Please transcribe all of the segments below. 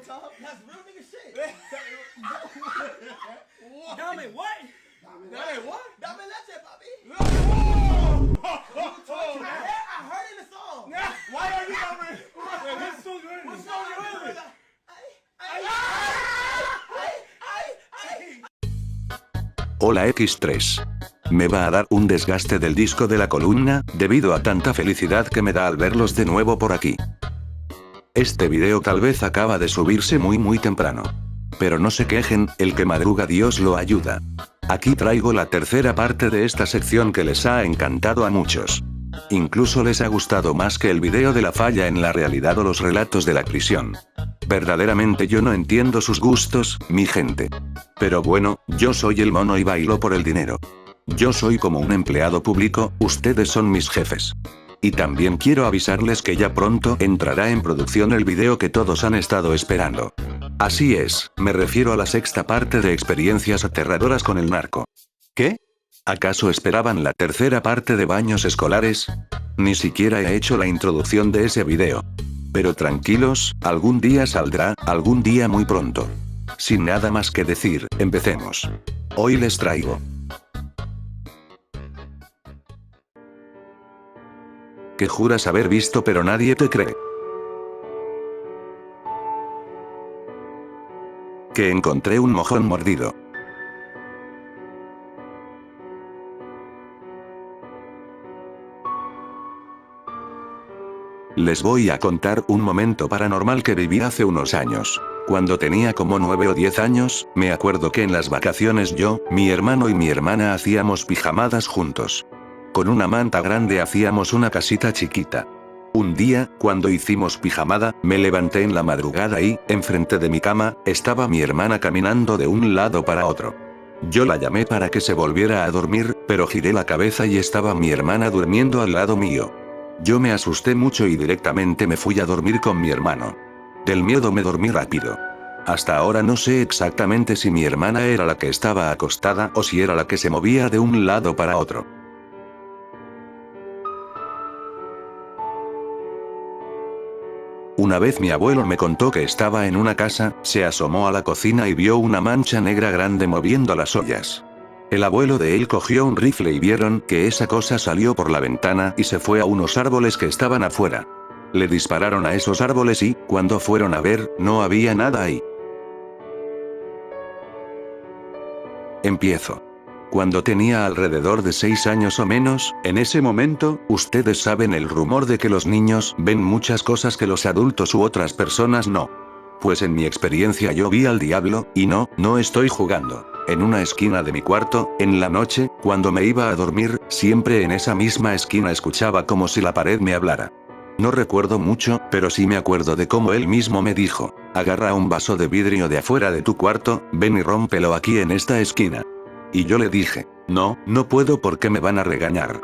top. That's real nigga shit. Dame, what? Dame what? Dame leche, papi. I heard in the song. Why are you coming? What song you heard? What song you heard? Hola X3. Me va a dar un desgaste del disco de la columna, debido a tanta felicidad que me da al verlos de nuevo por aquí. Este video tal vez acaba de subirse muy temprano. Pero no se quejen, el que madruga Dios lo ayuda. Aquí traigo la tercera parte de esta sección que les ha encantado a muchos. Incluso les ha gustado más que el video de la falla en la realidad o los relatos de la prisión. Verdaderamente yo no entiendo sus gustos, mi gente. Pero bueno, yo soy el mono y bailo por el dinero. Yo soy como un empleado público, ustedes son mis jefes. Y también quiero avisarles que ya pronto entrará en producción el video que todos han estado esperando. Así es, me refiero a la sexta parte de experiencias aterradoras con el narco. ¿Qué? ¿Acaso esperaban la tercera parte de baños escolares? Ni siquiera he hecho la introducción de ese video. Pero tranquilos, algún día saldrá, algún día muy pronto. Sin nada más que decir, empecemos. Hoy les traigo que juras haber visto pero nadie te cree. Que encontré un mojón mordido. Les voy a contar un momento paranormal que viví hace unos años. Cuando tenía como 9 o 10 años, me acuerdo que en las vacaciones yo, mi hermano y mi hermana hacíamos pijamadas juntos. Con una manta grande hacíamos una casita chiquita. Un día, cuando hicimos pijamada, me levanté en la madrugada y, enfrente de mi cama, estaba mi hermana caminando de un lado para otro. Yo la llamé para que se volviera a dormir, pero giré la cabeza y estaba mi hermana durmiendo al lado mío. Yo me asusté mucho y directamente me fui a dormir con mi hermano. Del miedo me dormí rápido. Hasta ahora no sé exactamente si mi hermana era la que estaba acostada o si era la que se movía de un lado para otro. Una vez mi abuelo me contó que estaba en una casa, se asomó a la cocina y vio una mancha negra grande moviendo las ollas. El abuelo de él cogió un rifle y vieron que esa cosa salió por la ventana y se fue a unos árboles que estaban afuera. Le dispararon a esos árboles y, cuando fueron a ver, no había nada ahí. Empiezo. Cuando tenía alrededor de 6 años o menos, en ese momento, ustedes saben el rumor de que los niños ven muchas cosas que los adultos u otras personas no. Pues en mi experiencia yo vi al diablo, y no estoy jugando. En una esquina de mi cuarto, en la noche, cuando me iba a dormir, siempre en esa misma esquina escuchaba como si la pared me hablara. No recuerdo mucho, pero sí me acuerdo de cómo él mismo me dijo: agarra un vaso de vidrio de afuera de tu cuarto, ven y rómpelo aquí en esta esquina. Y yo le dije: no puedo porque me van a regañar.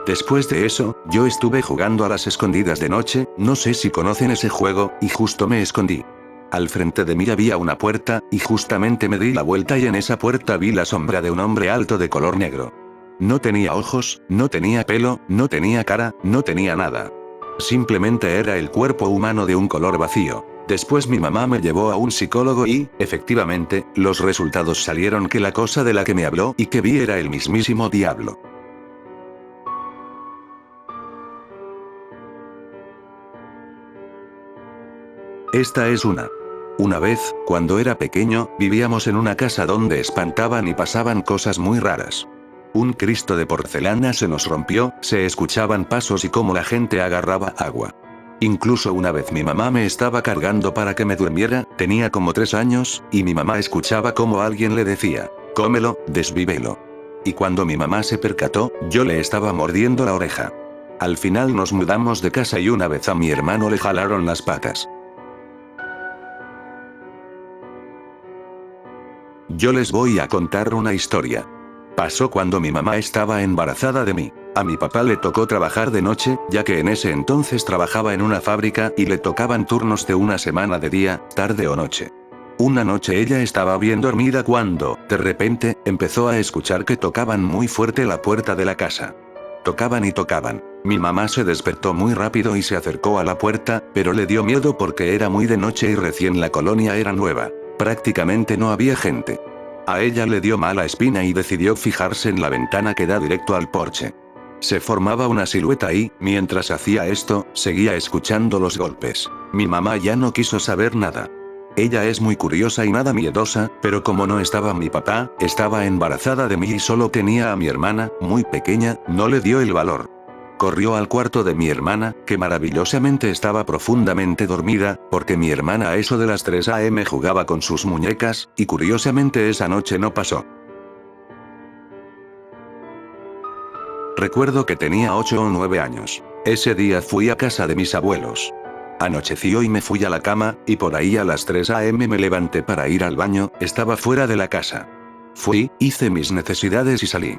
Después de eso, yo estuve jugando a las escondidas de noche, no sé si conocen ese juego, y justo me escondí. Al frente de mí había una puerta, y justamente me di la vuelta y en esa puerta vi la sombra de un hombre alto de color negro. No tenía ojos, no tenía pelo, no tenía cara, no tenía nada. Simplemente era el cuerpo humano de un color vacío. Después mi mamá me llevó a un psicólogo y, efectivamente, los resultados salieron que la cosa de la que me habló y que vi era el mismísimo diablo. Esta es una vez, cuando era pequeño, vivíamos en una casa donde espantaban y pasaban cosas muy raras. Un Cristo de porcelana se nos rompió, se escuchaban pasos y cómo la gente agarraba agua. Incluso una vez mi mamá me estaba cargando para que me durmiera, tenía como 3 años, y mi mamá escuchaba como alguien le decía: cómelo, desvívelo. Y cuando mi mamá se percató, yo le estaba mordiendo la oreja. Al final nos mudamos de casa y una vez a mi hermano le jalaron las patas. Yo les voy a contar una historia. Pasó cuando mi mamá estaba embarazada de mí. A mi papá le tocó trabajar de noche, ya que en ese entonces trabajaba en una fábrica y le tocaban turnos de una semana de día, tarde o noche. Una noche ella estaba bien dormida cuando, de repente, empezó a escuchar que tocaban muy fuerte la puerta de la casa. Tocaban y tocaban. Mi mamá se despertó muy rápido y se acercó a la puerta, pero le dio miedo porque era muy de noche y recién la colonia era nueva. Prácticamente no había gente. A ella le dio mala espina y decidió fijarse en la ventana que da directo al porche. Se formaba una silueta y, mientras hacía esto, seguía escuchando los golpes. Mi mamá ya no quiso saber nada. Ella es muy curiosa y nada miedosa, pero como no estaba mi papá, estaba embarazada de mí y solo tenía a mi hermana, muy pequeña, no le dio el valor. Corrió al cuarto de mi hermana, que maravillosamente estaba profundamente dormida, porque mi hermana a eso de las 3 a.m. jugaba con sus muñecas, y curiosamente esa noche no pasó. Recuerdo que tenía 8 o 9 años. Ese día fui a casa de mis abuelos. Anocheció y me fui a la cama, y por ahí a las 3 a.m. me levanté para ir al baño, estaba fuera de la casa. Fui, hice mis necesidades y salí.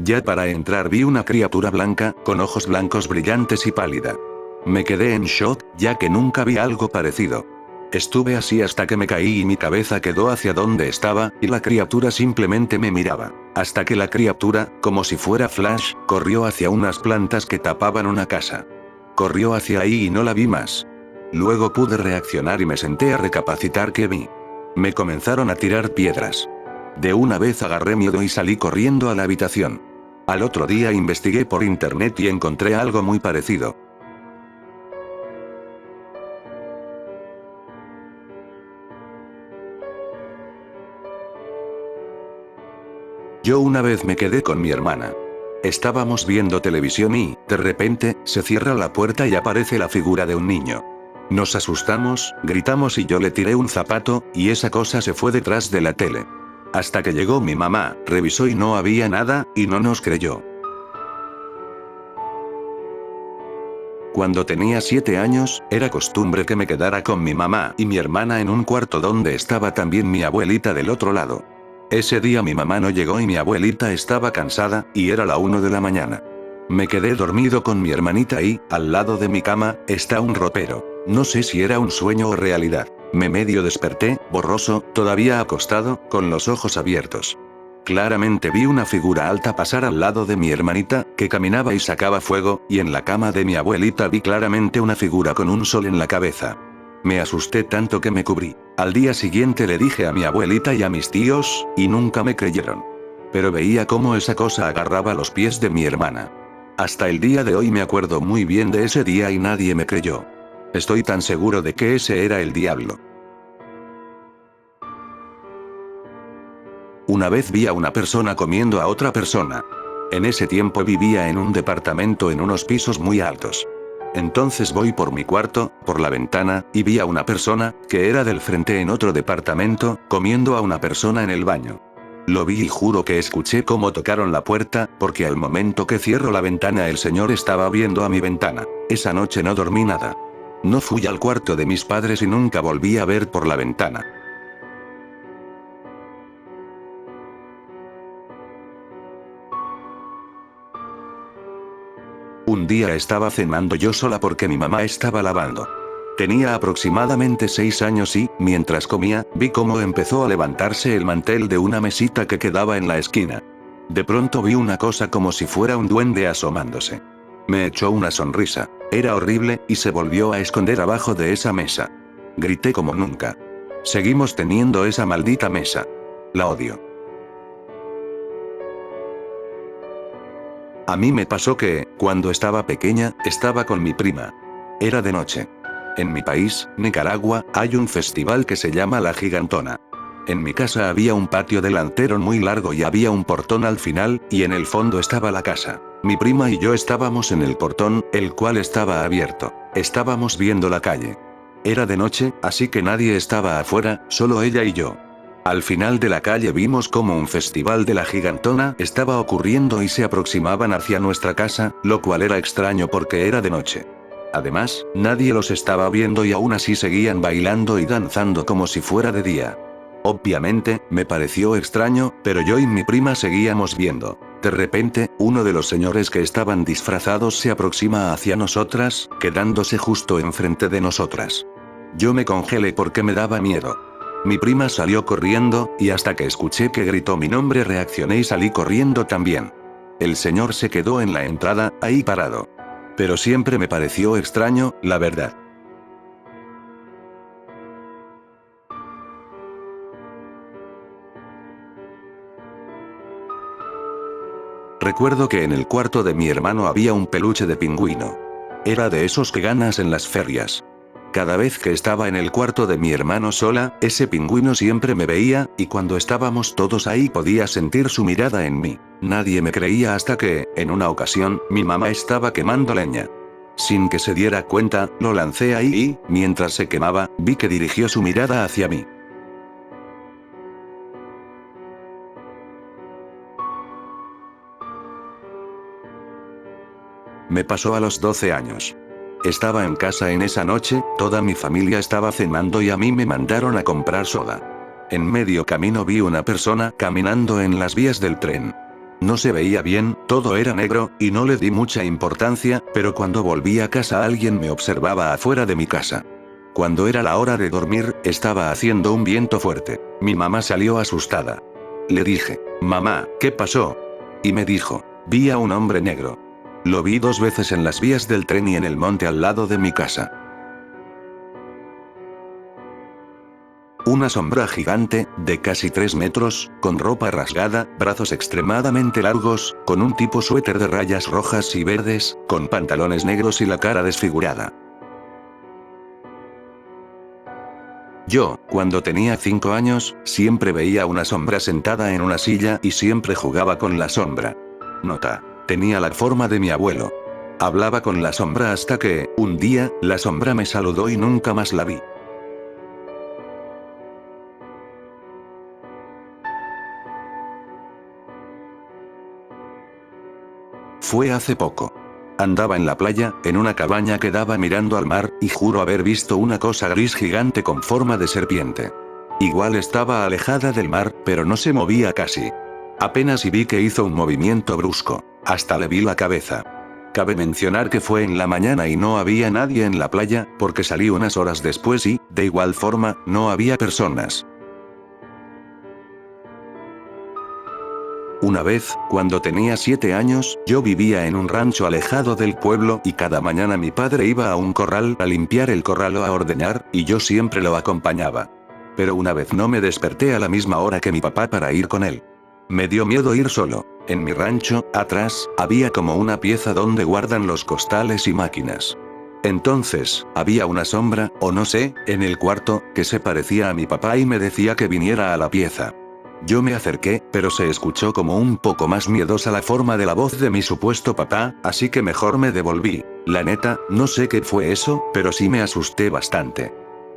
Ya para entrar vi una criatura blanca, con ojos blancos brillantes y pálida. Me quedé en shock, ya que nunca vi algo parecido. Estuve así hasta que me caí y mi cabeza quedó hacia donde estaba, y la criatura simplemente me miraba. Hasta que la criatura, como si fuera Flash, corrió hacia unas plantas que tapaban una casa. Corrió hacia ahí y no la vi más. Luego pude reaccionar y me senté a recapacitar qué vi. Me comenzaron a tirar piedras. De una vez agarré miedo y salí corriendo a la habitación. Al otro día investigué por internet y encontré algo muy parecido. Yo una vez me quedé con mi hermana. Estábamos viendo televisión y, de repente, se cierra la puerta y aparece la figura de un niño. Nos asustamos, gritamos y yo le tiré un zapato, y esa cosa se fue detrás de la tele. Hasta que llegó mi mamá, revisó y no había nada, y no nos creyó. Cuando tenía 7 años, era costumbre que me quedara con mi mamá y mi hermana en un cuarto donde estaba también mi abuelita del otro lado. Ese día mi mamá no llegó y mi abuelita estaba cansada, y era la 1 de la mañana. Me quedé dormido con mi hermanita y, al lado de mi cama, está un ropero. No sé si era un sueño o realidad. Me medio desperté, borroso, todavía acostado, con los ojos abiertos. Claramente vi una figura alta pasar al lado de mi hermanita, que caminaba y sacaba fuego, y en la cama de mi abuelita vi claramente una figura con un sol en la cabeza. Me asusté tanto que me cubrí. Al día siguiente le dije a mi abuelita y a mis tíos, y nunca me creyeron. Pero veía cómo esa cosa agarraba los pies de mi hermana. Hasta el día de hoy me acuerdo muy bien de ese día y nadie me creyó. Estoy tan seguro de que ese era el diablo. Una vez vi a una persona comiendo a otra persona. En ese tiempo vivía en un departamento en unos pisos muy altos. Entonces voy por mi cuarto, por la ventana, y vi a una persona, que era del frente en otro departamento, comiendo a una persona en el baño. Lo vi y juro que escuché cómo tocaron la puerta, porque al momento que cierro la ventana el señor estaba viendo a mi ventana. Esa noche no dormí nada. No fui al cuarto de mis padres y nunca volví a ver por la ventana. Un día estaba cenando yo sola porque mi mamá estaba lavando. Tenía aproximadamente 6 años y, mientras comía, vi cómo empezó a levantarse el mantel de una mesita que quedaba en la esquina. De pronto vi una cosa como si fuera un duende asomándose. Me echó una sonrisa. Era horrible, y se volvió a esconder abajo de esa mesa. Grité como nunca. Seguimos teniendo esa maldita mesa. La odio. A mí me pasó que, cuando estaba pequeña, estaba con mi prima. Era de noche. En mi país, Nicaragua, hay un festival que se llama La Gigantona. En mi casa había un patio delantero muy largo y había un portón al final, y en el fondo estaba la casa. Mi prima y yo estábamos en el portón, el cual estaba abierto. Estábamos viendo la calle. Era de noche, así que nadie estaba afuera, solo ella y yo. Al final de la calle vimos como un festival de La Gigantona estaba ocurriendo y se aproximaban hacia nuestra casa, lo cual era extraño porque era de noche. Además, nadie los estaba viendo y aún así seguían bailando y danzando como si fuera de día. Obviamente, me pareció extraño, pero yo y mi prima seguíamos viendo. De repente, uno de los señores que estaban disfrazados se aproxima hacia nosotras, quedándose justo enfrente de nosotras. Yo me congelé porque me daba miedo. Mi prima salió corriendo, y hasta que escuché que gritó mi nombre reaccioné y salí corriendo también. El señor se quedó en la entrada, ahí parado. Pero siempre me pareció extraño, la verdad. Recuerdo que en el cuarto de mi hermano había un peluche de pingüino. Era de esos que ganas en las ferias. Cada vez que estaba en el cuarto de mi hermano sola, ese pingüino siempre me veía, y cuando estábamos todos ahí podía sentir su mirada en mí. Nadie me creía hasta que, en una ocasión, mi mamá estaba quemando leña. Sin que se diera cuenta, lo lancé ahí y, mientras se quemaba, vi que dirigió su mirada hacia mí. Me pasó a los 12 años. Estaba en casa en esa noche, toda mi familia estaba cenando y a mí me mandaron a comprar soda. En medio camino vi una persona caminando en las vías del tren. No se veía bien, todo era negro, y no le di mucha importancia, pero cuando volví a casa alguien me observaba afuera de mi casa. Cuando era la hora de dormir, estaba haciendo un viento fuerte. Mi mamá salió asustada. Le dije, mamá, ¿qué pasó? Y me dijo, vi a un hombre negro. Lo vi 2 veces en las vías del tren y en el monte al lado de mi casa. Una sombra gigante, de casi 3 metros, con ropa rasgada, brazos extremadamente largos, con un tipo suéter de rayas rojas y verdes, con pantalones negros y la cara desfigurada. Yo, cuando tenía 5 años, siempre veía una sombra sentada en una silla y siempre jugaba con la sombra. Nota. Tenía la forma de mi abuelo. Hablaba con la sombra hasta que, un día, la sombra me saludó y nunca más la vi. Fue hace poco. Andaba en la playa, en una cabaña que daba mirando al mar, y juro haber visto una cosa gris gigante con forma de serpiente. Igual estaba alejada del mar, pero no se movía casi. Apenas y vi que hizo un movimiento brusco. Hasta le vi la cabeza. Cabe mencionar que fue en la mañana y no había nadie en la playa, porque salí unas horas después y, de igual forma, no había personas. Una vez, cuando tenía 7 años, yo vivía en un rancho alejado del pueblo y cada mañana mi padre iba a un corral a limpiar el corral o a ordeñar, y yo siempre lo acompañaba. Pero una vez no me desperté a la misma hora que mi papá para ir con él. Me dio miedo ir solo. En mi rancho, atrás, había como una pieza donde guardan los costales y máquinas. Entonces, había una sombra, o no sé, en el cuarto, que se parecía a mi papá y me decía que viniera a la pieza. Yo me acerqué, pero se escuchó como un poco más miedosa la forma de la voz de mi supuesto papá, así que mejor me devolví. La neta, no sé qué fue eso, pero sí me asusté bastante.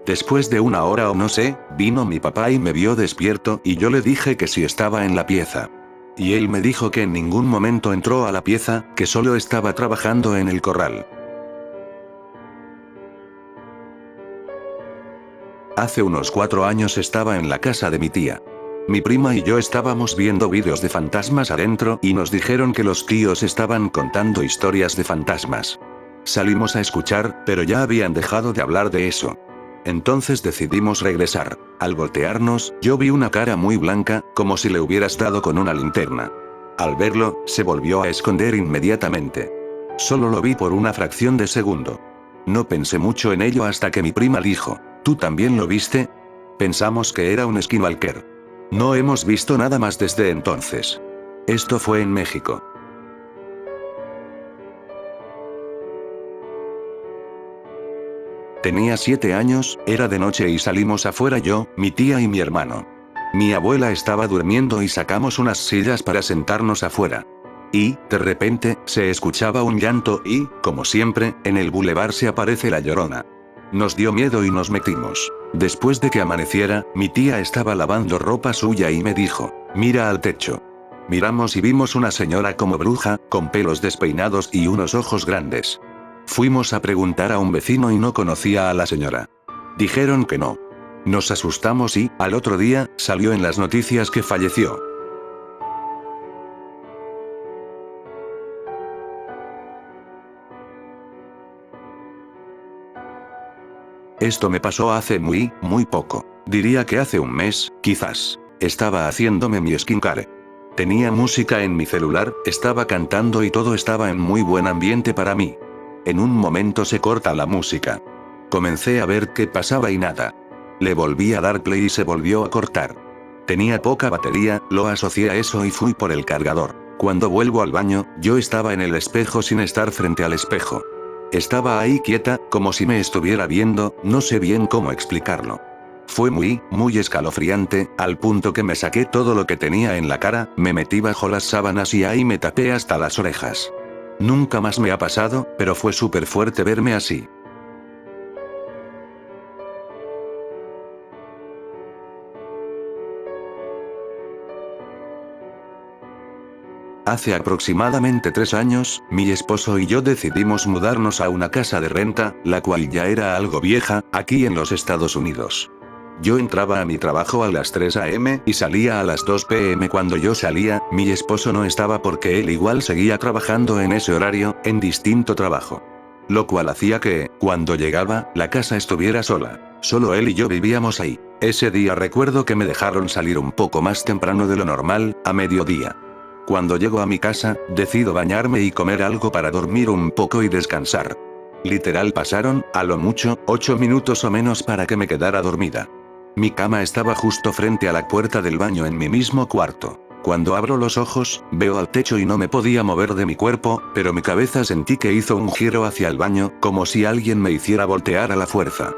Después de 1 hora o no sé, vino mi papá y me vio despierto y yo le dije que sí estaba en la pieza. Y él me dijo que en ningún momento entró a la pieza, que solo estaba trabajando en el corral. Hace unos 4 años estaba en la casa de mi tía. Mi prima y yo estábamos viendo vídeos de fantasmas adentro y nos dijeron que los tíos estaban contando historias de fantasmas. Salimos a escuchar, pero ya habían dejado de hablar de eso. Entonces decidimos regresar. Al voltearnos, yo vi una cara muy blanca, como si le hubieras dado con una linterna. Al verlo, se volvió a esconder inmediatamente. Solo lo vi por una fracción de segundo. No pensé mucho en ello hasta que mi prima dijo, ¿tú también lo viste? Pensamos que era un skinwalker. No hemos visto nada más desde entonces. Esto fue en México. Tenía 7 años, era de noche y salimos afuera yo, mi tía y mi hermano. Mi abuela estaba durmiendo y sacamos unas sillas para sentarnos afuera. Y, de repente, se escuchaba un llanto y, como siempre, en el bulevar se aparece la Llorona. Nos dio miedo y nos metimos. Después de que amaneciera, mi tía estaba lavando ropa suya y me dijo, mira al techo. Miramos y vimos una señora como bruja, con pelos despeinados y unos ojos grandes. Fuimos a preguntar a un vecino y no conocía a la señora. Dijeron que no. Nos asustamos y, al otro día, salió en las noticias que falleció. Esto me pasó hace muy poco. Diría que hace un mes, quizás. Estaba haciéndome mi skincare. Tenía música en mi celular, estaba cantando y todo estaba en muy buen ambiente para mí. En un momento se corta la música. Comencé a ver qué pasaba y nada. Le volví a dar play y se volvió a cortar. Tenía poca batería, lo asocié a eso y fui por el cargador. Cuando vuelvo al baño, yo estaba en el espejo sin estar frente al espejo. Estaba ahí quieta, como si me estuviera viendo, no sé bien cómo explicarlo. Fue muy escalofriante, al punto que me saqué todo lo que tenía en la cara, me metí bajo las sábanas y ahí me tapé hasta las orejas. Nunca más me ha pasado, pero fue súper fuerte verme así. Hace aproximadamente 3 años, mi esposo y yo decidimos mudarnos a una casa de renta, la cual ya era algo vieja, aquí en los Estados Unidos. Yo entraba a mi trabajo a las 3 a.m. y salía a las 2 p.m. Cuando yo salía, mi esposo no estaba porque él igual seguía trabajando en ese horario, en distinto trabajo. Lo cual hacía que, cuando llegaba, la casa estuviera sola. Solo él y yo vivíamos ahí. Ese día recuerdo que me dejaron salir un poco más temprano de lo normal, a mediodía. Cuando llego a mi casa, decido bañarme y comer algo para dormir un poco y descansar. Literal pasaron, a lo mucho, 8 minutos o menos para que me quedara dormida. Mi cama estaba justo frente a la puerta del baño en mi mismo cuarto. Cuando abro los ojos, veo al techo y no me podía mover de mi cuerpo, pero mi cabeza sentí que hizo un giro hacia el baño, como si alguien me hiciera voltear a la fuerza.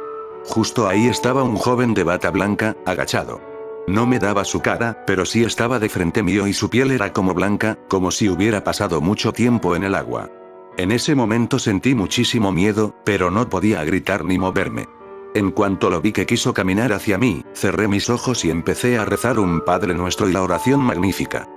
Justo ahí estaba un joven de bata blanca, agachado. No me daba su cara, pero sí estaba de frente mío y su piel era como blanca, como si hubiera pasado mucho tiempo en el agua. En ese momento sentí muchísimo miedo, pero no podía gritar ni moverme. En cuanto lo vi que quiso caminar hacia mí, cerré mis ojos y empecé a rezar un Padre Nuestro y la oración magnífica.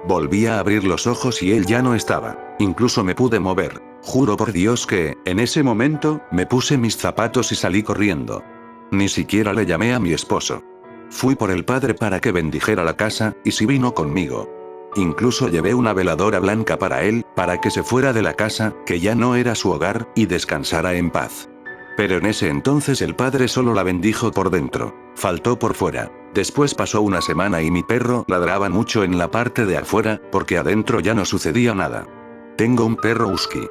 Volví a abrir los ojos y él ya no estaba. Incluso me pude mover. Juro por Dios que, en ese momento, me puse mis zapatos y salí corriendo. Ni siquiera le llamé a mi esposo. Fui por el padre para que bendijera la casa, y sí vino conmigo. Incluso llevé una veladora blanca para él, para que se fuera de la casa, que ya no era su hogar, y descansara en paz. Pero en ese entonces el padre solo la bendijo por dentro. Faltó por fuera. Después pasó una semana y mi perro ladraba mucho en la parte de afuera, porque adentro ya no sucedía nada. Tengo un perro husky.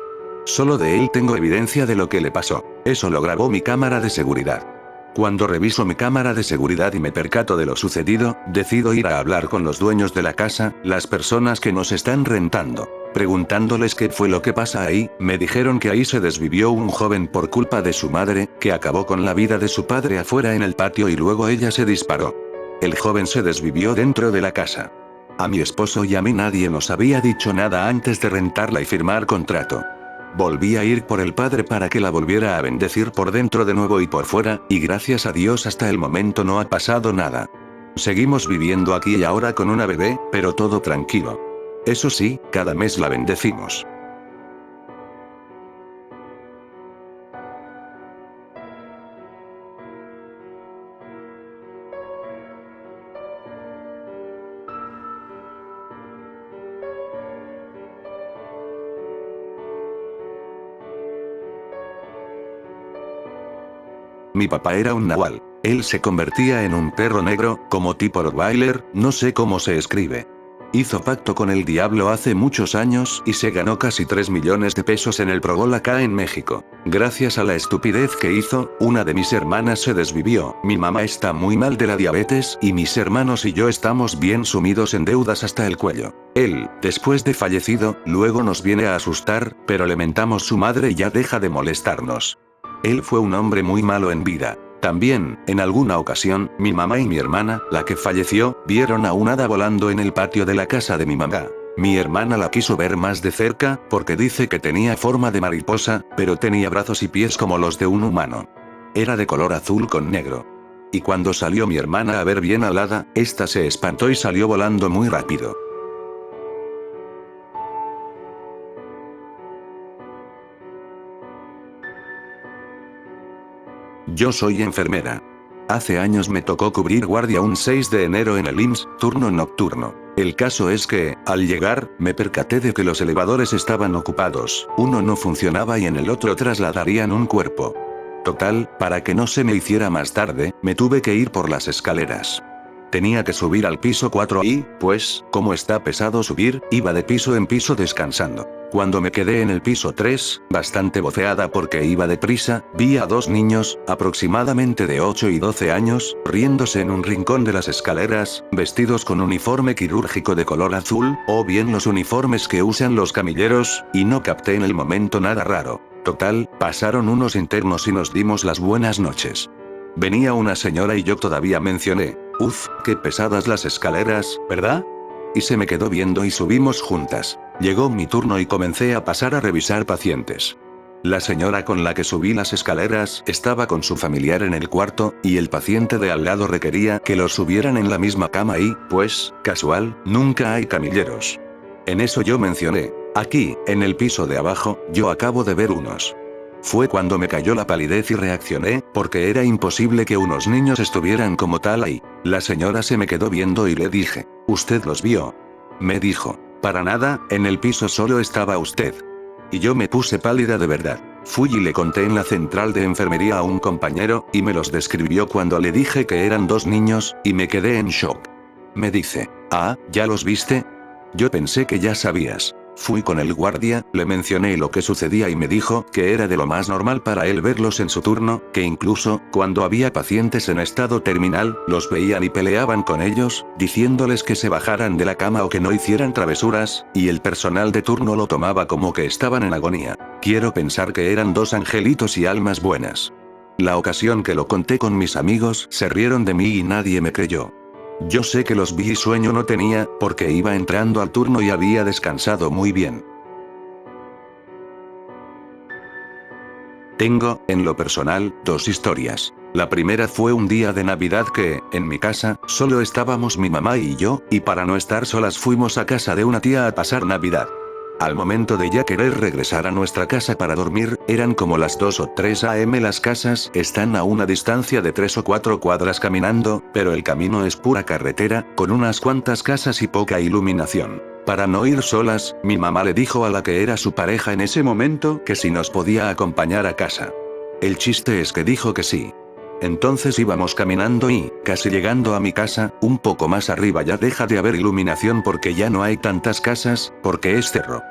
Solo de él tengo evidencia de lo que le pasó. Eso lo grabó mi cámara de seguridad. Cuando reviso mi cámara de seguridad y me percato de lo sucedido, decido ir a hablar con los dueños de la casa, las personas que nos están rentando. Preguntándoles qué fue lo que pasa ahí, me dijeron que ahí se desvivió un joven por culpa de su madre, que acabó con la vida de su padre afuera en el patio y luego ella se disparó. El joven se desvivió dentro de la casa. A mi esposo y a mí nadie nos había dicho nada antes de rentarla y firmar contrato. Volví a ir por el padre para que la volviera a bendecir por dentro de nuevo y por fuera, y gracias a Dios hasta el momento no ha pasado nada. Seguimos viviendo aquí y ahora con una bebé, pero todo tranquilo. Eso sí, cada mes la bendecimos. Mi papá era un nahual. Él se convertía en un perro negro, como tipo Rottweiler, no sé cómo se escribe. Hizo pacto con el diablo hace muchos años y se ganó casi 3 millones de pesos en el Pro Bowl acá en México. Gracias a la estupidez que hizo, una de mis hermanas se desvivió. Mi mamá está muy mal de la diabetes y mis hermanos y yo estamos bien sumidos en deudas hasta el cuello. Él, después de fallecido, luego nos viene a asustar, pero le mentamos su madre y ya deja de molestarnos. Él fue un hombre muy malo en vida. También, en alguna ocasión, mi mamá y mi hermana, la que falleció, vieron a un hada volando en el patio de la casa de mi mamá. Mi hermana la quiso ver más de cerca, porque dice que tenía forma de mariposa, pero tenía brazos y pies como los de un humano. Era de color azul con negro. Y cuando salió mi hermana a ver bien al hada, esta se espantó y salió volando muy rápido. Yo soy enfermera. Hace años me tocó cubrir guardia un 6 de enero en el IMSS, turno nocturno. El caso es que, al llegar, me percaté de que los elevadores estaban ocupados, uno no funcionaba y en el otro trasladarían un cuerpo. Total, para que no se me hiciera más tarde, me tuve que ir por las escaleras. Tenía que subir al piso 4 y, pues, como está pesado subir, iba de piso en piso descansando. Cuando me quedé en el piso 3, bastante voceada porque iba deprisa, vi a dos niños, aproximadamente de 8 y 12 años, riéndose en un rincón de las escaleras, vestidos con uniforme quirúrgico de color azul, o bien los uniformes que usan los camilleros, y no capté en el momento nada raro. Total, pasaron unos internos y nos dimos las buenas noches. Venía una señora y yo todavía mencioné, uf, qué pesadas las escaleras, ¿verdad? Y se me quedó viendo y subimos juntas. Llegó mi turno y comencé a pasar a revisar pacientes. La señora con la que subí las escaleras estaba con su familiar en el cuarto, y el paciente de al lado requería que los subieran en la misma cama y, pues, casual, nunca hay camilleros. En eso yo mencioné, aquí, en el piso de abajo, yo acabo de ver unos. Fue cuando me cayó la palidez y reaccioné, porque era imposible que unos niños estuvieran como tal ahí. La señora se me quedó viendo y le dije, ¿usted los vio? Me dijo, para nada, en el piso solo estaba usted. Y yo me puse pálida de verdad. Fui y le conté en la central de enfermería a un compañero, y me los describió cuando le dije que eran dos niños, y me quedé en shock. Me dice, ah, ¿ya los viste? Yo pensé que ya sabías. Fui con el guardia, le mencioné lo que sucedía y me dijo que era de lo más normal para él verlos en su turno, que incluso, cuando había pacientes en estado terminal, los veían y peleaban con ellos, diciéndoles que se bajaran de la cama o que no hicieran travesuras, y el personal de turno lo tomaba como que estaban en agonía. Quiero pensar que eran dos angelitos y almas buenas. La ocasión que lo conté con mis amigos se rieron de mí y nadie me creyó. Yo sé que los vi y sueño no tenía, porque iba entrando al turno y había descansado muy bien. Tengo, en lo personal, dos historias. La primera fue un día de Navidad que, en mi casa, solo estábamos mi mamá y yo, y para no estar solas fuimos a casa de una tía a pasar Navidad. Al momento de ya querer regresar a nuestra casa para dormir, eran como las 2 o 3 am. Las casas están a una distancia de 3 o 4 cuadras caminando, pero el camino es pura carretera, con unas cuantas casas y poca iluminación. Para no ir solas, mi mamá le dijo a la que era su pareja en ese momento que si nos podía acompañar a casa. El chiste es que dijo que sí. Entonces íbamos caminando y, casi llegando a mi casa, un poco más arriba ya deja de haber iluminación porque ya no hay tantas casas, porque es cerro.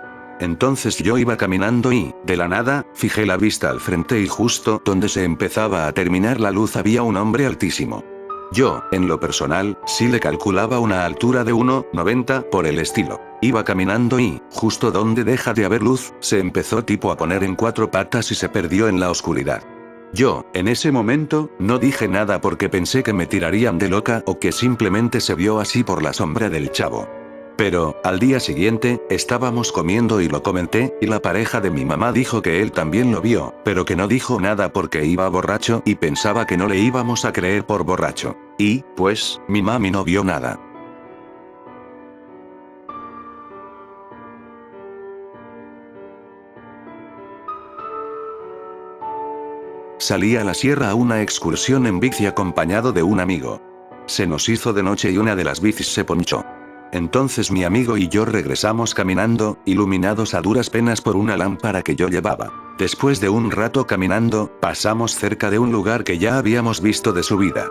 Entonces yo iba caminando y, de la nada, fijé la vista al frente y justo donde se empezaba a terminar la luz había un hombre altísimo. Yo, en lo personal, sí le calculaba una altura de 1,90 por el estilo. Iba caminando y, justo donde deja de haber luz, se empezó tipo a poner en 4 patas y se perdió en la oscuridad. Yo, en ese momento, no dije nada porque pensé que me tirarían de loca o que simplemente se vio así por la sombra del chavo. Pero, al día siguiente, estábamos comiendo y lo comenté, y la pareja de mi mamá dijo que él también lo vio, pero que no dijo nada porque iba borracho y pensaba que no le íbamos a creer por borracho. Y, pues, mi mami no vio nada. Salí a la sierra a una excursión en bici acompañado de un amigo. Se nos hizo de noche y una de las bicis se ponchó. Entonces mi amigo y yo regresamos caminando, iluminados a duras penas por una lámpara que yo llevaba. Después de un rato caminando, pasamos cerca de un lugar que ya habíamos visto de subida.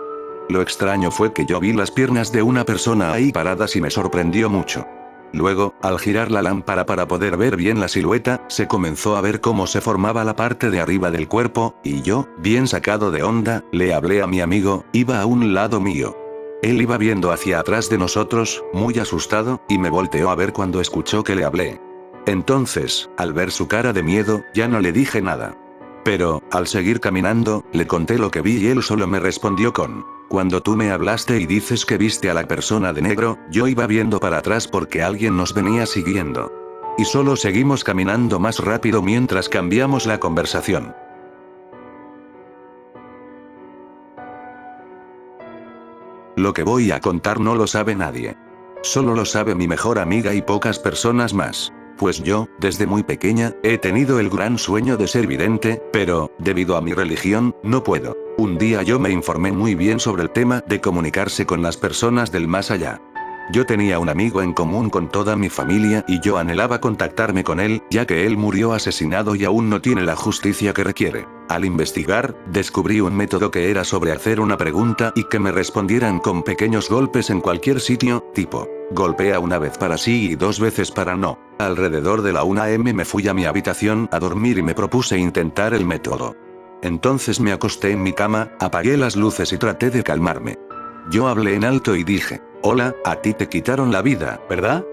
Lo extraño fue que yo vi las piernas de una persona ahí paradas y me sorprendió mucho. Luego, al girar la lámpara para poder ver bien la silueta, se comenzó a ver cómo se formaba la parte de arriba del cuerpo, y yo, bien sacado de onda, le hablé a mi amigo, iba a un lado mío. Él iba viendo hacia atrás de nosotros, muy asustado, y me volteó a ver cuando escuchó que le hablé. Entonces, al ver su cara de miedo, ya no le dije nada. Pero, al seguir caminando, le conté lo que vi y él solo me respondió con: cuando tú me hablaste y dices que viste a la persona de negro, yo iba viendo para atrás porque alguien nos venía siguiendo. Y solo seguimos caminando más rápido mientras cambiamos la conversación. Lo que voy a contar no lo sabe nadie. Solo lo sabe mi mejor amiga y pocas personas más. Pues yo, desde muy pequeña, he tenido el gran sueño de ser vidente, pero, debido a mi religión, no puedo. Un día yo me informé muy bien sobre el tema de comunicarse con las personas del más allá. Yo tenía un amigo en común con toda mi familia y yo anhelaba contactarme con él, ya que él murió asesinado y aún no tiene la justicia que requiere. Al investigar, descubrí un método que era sobre hacer una pregunta y que me respondieran con pequeños golpes en cualquier sitio, tipo, golpea una vez para sí y 2 veces para no. Alrededor de la 1 AM me fui a mi habitación a dormir y me propuse intentar el método. Entonces me acosté en mi cama, apagué las luces y traté de calmarme. Yo hablé en alto y dije, hola, a ti te quitaron la vida, ¿verdad?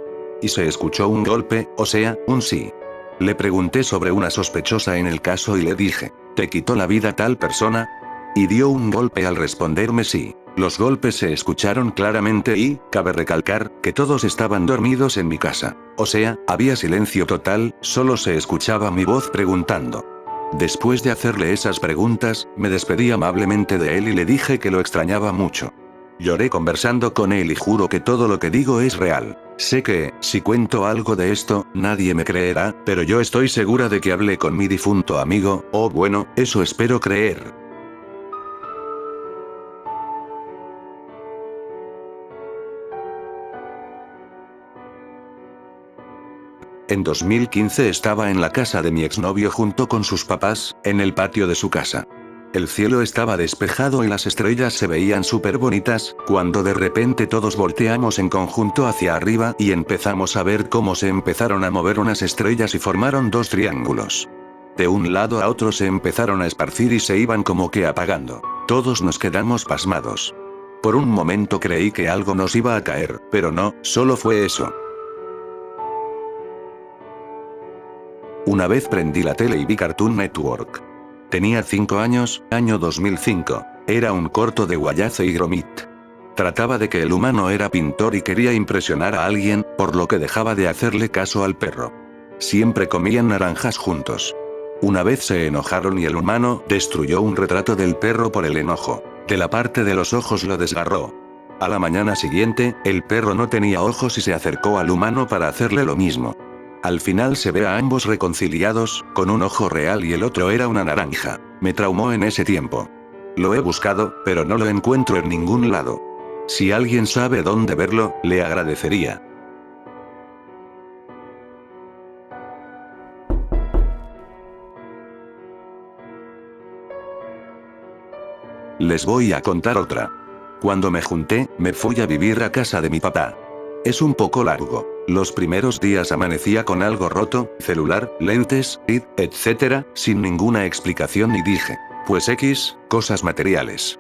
Y se escuchó un golpe, o sea, un sí. Le pregunté sobre una sospechosa en el caso y le dije, ¿te quitó la vida tal persona? Y dio un golpe al responderme sí. Los golpes se escucharon claramente y, cabe recalcar, que todos estaban dormidos en mi casa. O sea, había silencio total, solo se escuchaba mi voz preguntando. Después de hacerle esas preguntas, me despedí amablemente de él y le dije que lo extrañaba mucho. Lloré conversando con él y juro que todo lo que digo es real. Sé que, si cuento algo de esto, nadie me creerá, pero yo estoy segura de que hablé con mi difunto amigo, o bueno, eso espero creer. En 2015 estaba en la casa de mi exnovio junto con sus papás, en el patio de su casa. El cielo estaba despejado y las estrellas se veían súper bonitas, cuando de repente todos volteamos en conjunto hacia arriba y empezamos a ver cómo se empezaron a mover unas estrellas y formaron 2 triángulos. De un lado a otro se empezaron a esparcir y se iban como que apagando. Todos nos quedamos pasmados. Por un momento creí que algo nos iba a caer, pero no, solo fue eso. Una vez prendí la tele y vi Cartoon Network. Tenía 5 años, año 2005. Era un corto de Wallace y Gromit. Trataba de que el humano era pintor y quería impresionar a alguien, por lo que dejaba de hacerle caso al perro. Siempre comían naranjas juntos. Una vez se enojaron y el humano destruyó un retrato del perro por el enojo. De la parte de los ojos lo desgarró. A la mañana siguiente, el perro no tenía ojos y se acercó al humano para hacerle lo mismo. Al final se ve a ambos reconciliados, con un ojo real y el otro era una naranja. Me traumó en ese tiempo. Lo he buscado, pero no lo encuentro en ningún lado. Si alguien sabe dónde verlo, le agradecería. Les voy a contar otra. Cuando me junté, me fui a vivir a casa de mi papá. Es un poco largo. Los primeros días amanecía con algo roto, celular, lentes, etc., sin ninguna explicación y dije, pues X, cosas materiales.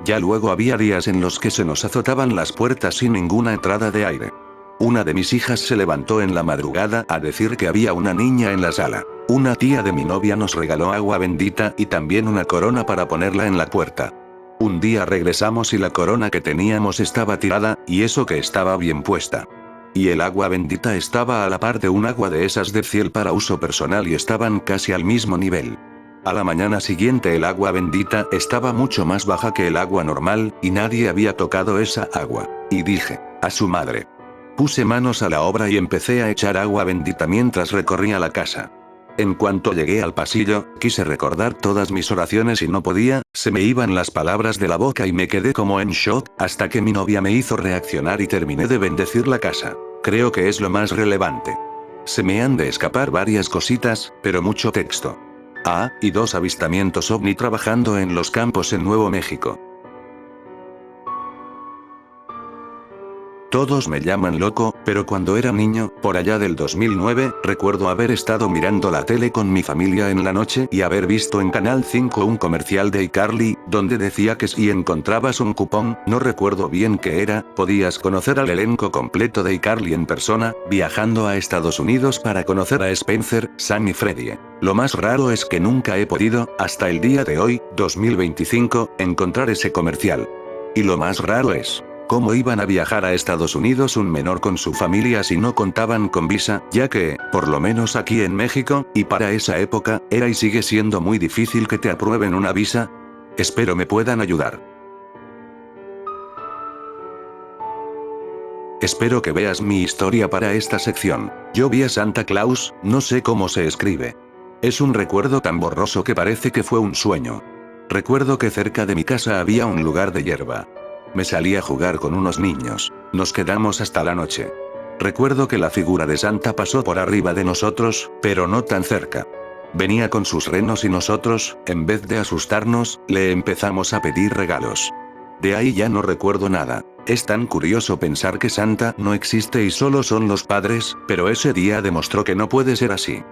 Ya luego había días en los que se nos azotaban las puertas sin ninguna entrada de aire. Una de mis hijas se levantó en la madrugada a decir que había una niña en la sala. Una tía de mi novia nos regaló agua bendita y también una corona para ponerla en la puerta. Un día regresamos y la corona que teníamos estaba tirada, y eso que estaba bien puesta. Y el agua bendita estaba a la par de un agua de esas de Ciel para uso personal y estaban casi al mismo nivel. A la mañana siguiente el agua bendita estaba mucho más baja que el agua normal, y nadie había tocado esa agua. Y dije, a su madre. Puse manos a la obra y empecé a echar agua bendita mientras recorría la casa. En cuanto llegué al pasillo, quise recordar todas mis oraciones y no podía, se me iban las palabras de la boca y me quedé como en shock, hasta que mi novia me hizo reaccionar y terminé de bendecir la casa. Creo que es lo más relevante. Se me han de escapar varias cositas, pero mucho texto. Ah, y 2 avistamientos ovni trabajando en los campos en Nuevo México. Todos me llaman loco, pero cuando era niño, por allá del 2009, recuerdo haber estado mirando la tele con mi familia en la noche y haber visto en Canal 5 un comercial de iCarly, donde decía que si encontrabas un cupón, no recuerdo bien qué era, podías conocer al elenco completo de iCarly en persona, viajando a Estados Unidos para conocer a Spencer, Sam y Freddie. Lo más raro es que nunca he podido, hasta el día de hoy, 2025, encontrar ese comercial. Y lo más raro es, ¿cómo iban a viajar a Estados Unidos un menor con su familia si no contaban con visa? Ya que, por lo menos aquí en México, y para esa época, era y sigue siendo muy difícil que te aprueben una visa. Espero me puedan ayudar. Espero que veas mi historia para esta sección. Yo vi a Santa Claus, no sé cómo se escribe. Es un recuerdo tan borroso que parece que fue un sueño. Recuerdo que cerca de mi casa había un lugar de hierba. Me salí a jugar con unos niños. Nos quedamos hasta la noche. Recuerdo que la figura de Santa pasó por arriba de nosotros, pero no tan cerca. Venía con sus renos y nosotros, en vez de asustarnos, le empezamos a pedir regalos. De ahí ya no recuerdo nada. Es tan curioso pensar que Santa no existe y solo son los padres, pero ese día demostró que no puede ser así.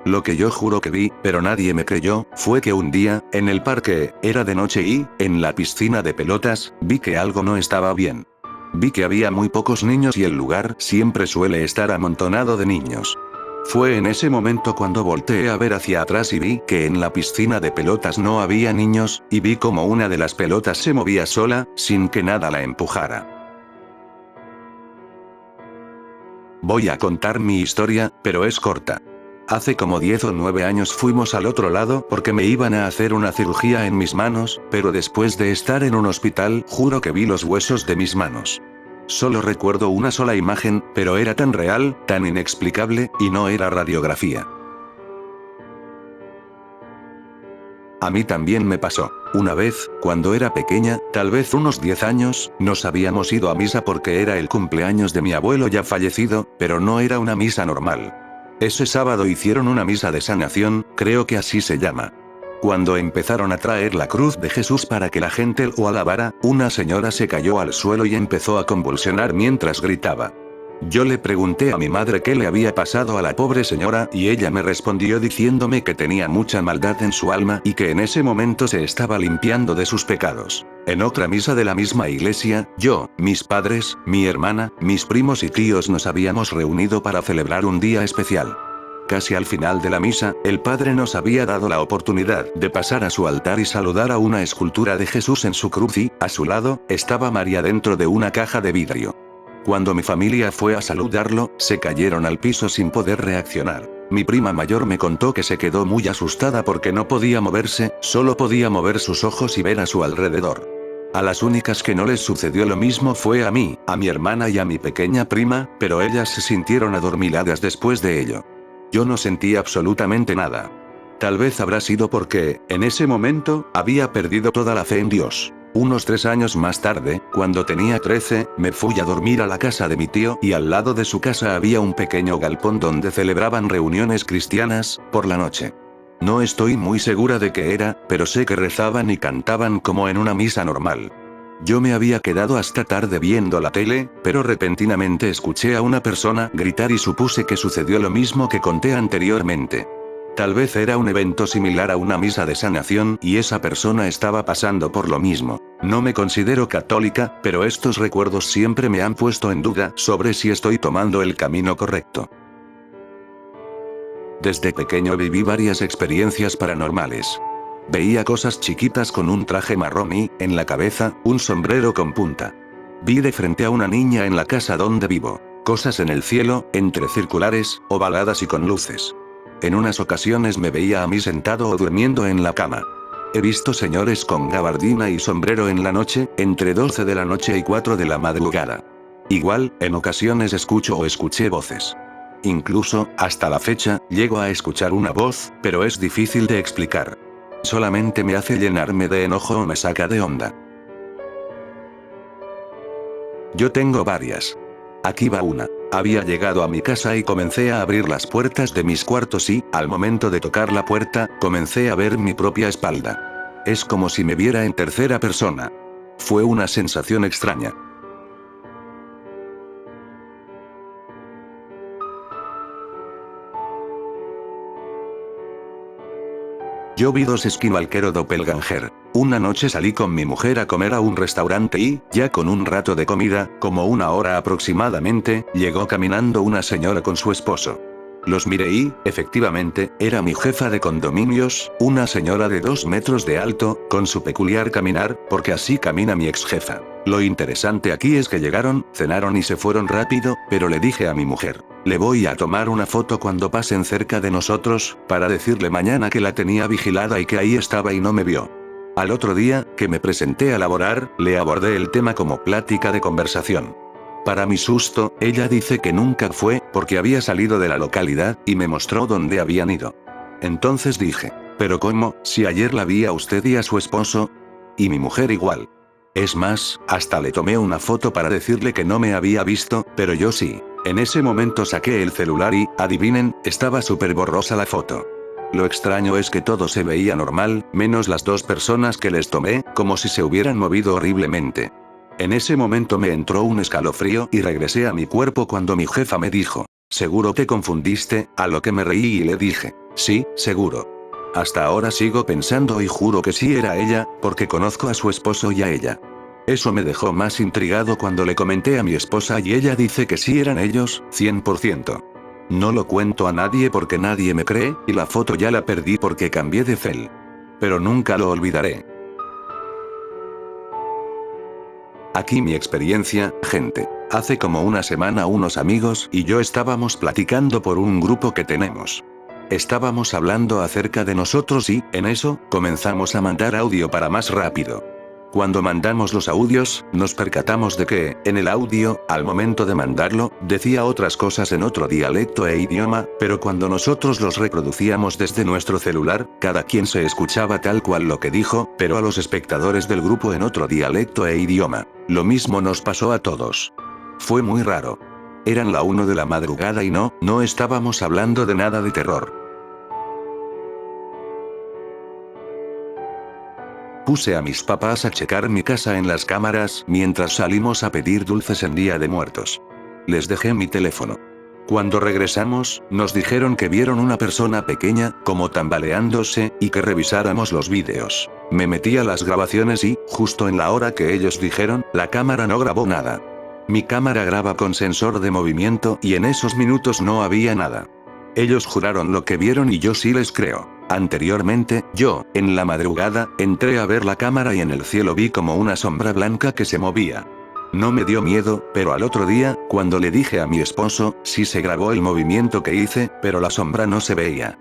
Lo que yo juro que vi, pero nadie me creyó, fue que un día, en el parque, era de noche y, en la piscina de pelotas, vi que algo no estaba bien. Vi que había muy pocos niños y el lugar siempre suele estar amontonado de niños. Fue en ese momento cuando volteé a ver hacia atrás y vi que en la piscina de pelotas no había niños, y vi como una de las pelotas se movía sola, sin que nada la empujara. Voy a contar mi historia, pero es corta. Hace como 10 o 9 años fuimos al otro lado porque me iban a hacer una cirugía en mis manos, pero después de estar en un hospital, juro que vi los huesos de mis manos. Solo recuerdo una sola imagen, pero era tan real, tan inexplicable, y no era radiografía. A mí también me pasó. Una vez, cuando era pequeña, tal vez unos 10 años, nos habíamos ido a misa porque era el cumpleaños de mi abuelo ya fallecido, pero no era una misa normal. Ese sábado hicieron una misa de sanación, creo que así se llama. Cuando empezaron a traer la cruz de Jesús para que la gente lo alabara, una señora se cayó al suelo y empezó a convulsionar mientras gritaba. Yo le pregunté a mi madre qué le había pasado a la pobre señora y ella me respondió diciéndome que tenía mucha maldad en su alma y que en ese momento se estaba limpiando de sus pecados. En otra misa de la misma iglesia, yo, mis padres, mi hermana, mis primos y tíos nos habíamos reunido para celebrar un día especial. Casi al final de la misa, el padre nos había dado la oportunidad de pasar a su altar y saludar a una escultura de Jesús en su cruz y, a su lado, estaba María dentro de una caja de vidrio. Cuando mi familia fue a saludarlo, se cayeron al piso sin poder reaccionar. Mi prima mayor me contó que se quedó muy asustada porque no podía moverse, solo podía mover sus ojos y ver a su alrededor. A las únicas que no les sucedió lo mismo fue a mí, a mi hermana y a mi pequeña prima, pero ellas se sintieron adormiladas después de ello. Yo no sentí absolutamente nada. Tal vez habrá sido porque, en ese momento, había perdido toda la fe en Dios. Unos 3 años más tarde, cuando tenía 13, me fui a dormir a la casa de mi tío y al lado de su casa había un pequeño galpón donde celebraban reuniones cristianas, por la noche. No estoy muy segura de qué era, pero sé que rezaban y cantaban como en una misa normal. Yo me había quedado hasta tarde viendo la tele, pero repentinamente escuché a una persona gritar y supuse que sucedió lo mismo que conté anteriormente. Tal vez era un evento similar a una misa de sanación y esa persona estaba pasando por lo mismo. No me considero católica, pero estos recuerdos siempre me han puesto en duda sobre si estoy tomando el camino correcto. Desde pequeño viví varias experiencias paranormales. Veía cosas chiquitas con un traje marrón y, en la cabeza, un sombrero con punta. Vi de frente a una niña en la casa donde vivo. Cosas en el cielo, entre circulares, ovaladas y con luces. En unas ocasiones me veía a mí sentado o durmiendo en la cama. He visto señores con gabardina y sombrero en la noche, entre 12 de la noche y 4 de la madrugada. Igual, en ocasiones escucho o escuché voces. Incluso, hasta la fecha, llego a escuchar una voz, pero es difícil de explicar. Solamente me hace llenarme de enojo o me saca de onda. Yo tengo varias. Aquí va una. Había llegado a mi casa y comencé a abrir las puertas de mis cuartos y, al momento de tocar la puerta, comencé a ver mi propia espalda. Es como si me viera en tercera persona. Fue una sensación extraña. Yo vi 2 Skinwalker Doppelganger. Una noche salí con mi mujer a comer a un restaurante y, ya con un rato de comida, como 1 hora aproximadamente, llegó caminando una señora con su esposo. Los miré y, efectivamente, era mi jefa de condominios, una señora de 2 metros de alto, con su peculiar caminar, porque así camina mi ex jefa. Lo interesante aquí es que llegaron, cenaron y se fueron rápido, pero le dije a mi mujer, le voy a tomar una foto cuando pasen cerca de nosotros, para decirle mañana que la tenía vigilada y que ahí estaba y no me vio. Al otro día, que me presenté a laborar, le abordé el tema como plática de conversación. Para mi susto, ella dice que nunca fue, porque había salido de la localidad, y me mostró dónde habían ido. Entonces dije, ¿pero cómo, si ayer la vi a usted y a su esposo? Y mi mujer igual. Es más, hasta le tomé una foto para decirle que no me había visto, pero yo sí. En ese momento saqué el celular y, adivinen, estaba súper borrosa la foto. Lo extraño es que todo se veía normal, menos las dos personas que les tomé, como si se hubieran movido horriblemente. En ese momento me entró un escalofrío y regresé a mi cuerpo cuando mi jefa me dijo, «¿Seguro te confundiste?», a lo que me reí y le dije, «Sí, seguro». Hasta ahora sigo pensando y juro que sí era ella, porque conozco a su esposo y a ella. Eso me dejó más intrigado cuando le comenté a mi esposa y ella dice que sí eran ellos, 100%. No lo cuento a nadie porque nadie me cree, y la foto ya la perdí porque cambié de cel. Pero nunca lo olvidaré. Aquí mi experiencia, gente. Hace como una semana unos amigos y yo estábamos platicando por un grupo que tenemos. Estábamos hablando acerca de nosotros y, en eso, comenzamos a mandar audio para más rápido. Cuando mandamos los audios, nos percatamos de que, en el audio, al momento de mandarlo, decía otras cosas en otro dialecto e idioma, pero cuando nosotros los reproducíamos desde nuestro celular, cada quien se escuchaba tal cual lo que dijo, pero a los espectadores del grupo en otro dialecto e idioma. Lo mismo nos pasó a todos. Fue muy raro. Eran la 1 de la madrugada y no estábamos hablando de nada de terror. Puse a mis papás a checar mi casa en las cámaras mientras salimos a pedir dulces en Día de Muertos. Les dejé mi teléfono. Cuando regresamos, nos dijeron que vieron una persona pequeña, como tambaleándose, y que revisáramos los vídeos. Me metí a las grabaciones y, justo en la hora que ellos dijeron, la cámara no grabó nada. Mi cámara graba con sensor de movimiento y en esos minutos no había nada. Ellos juraron lo que vieron y yo sí les creo. Anteriormente, yo, en la madrugada, entré a ver la cámara y en el cielo vi como una sombra blanca que se movía. No me dio miedo, pero al otro día, cuando le dije a mi esposo, sí se grabó el movimiento que hice, pero la sombra no se veía.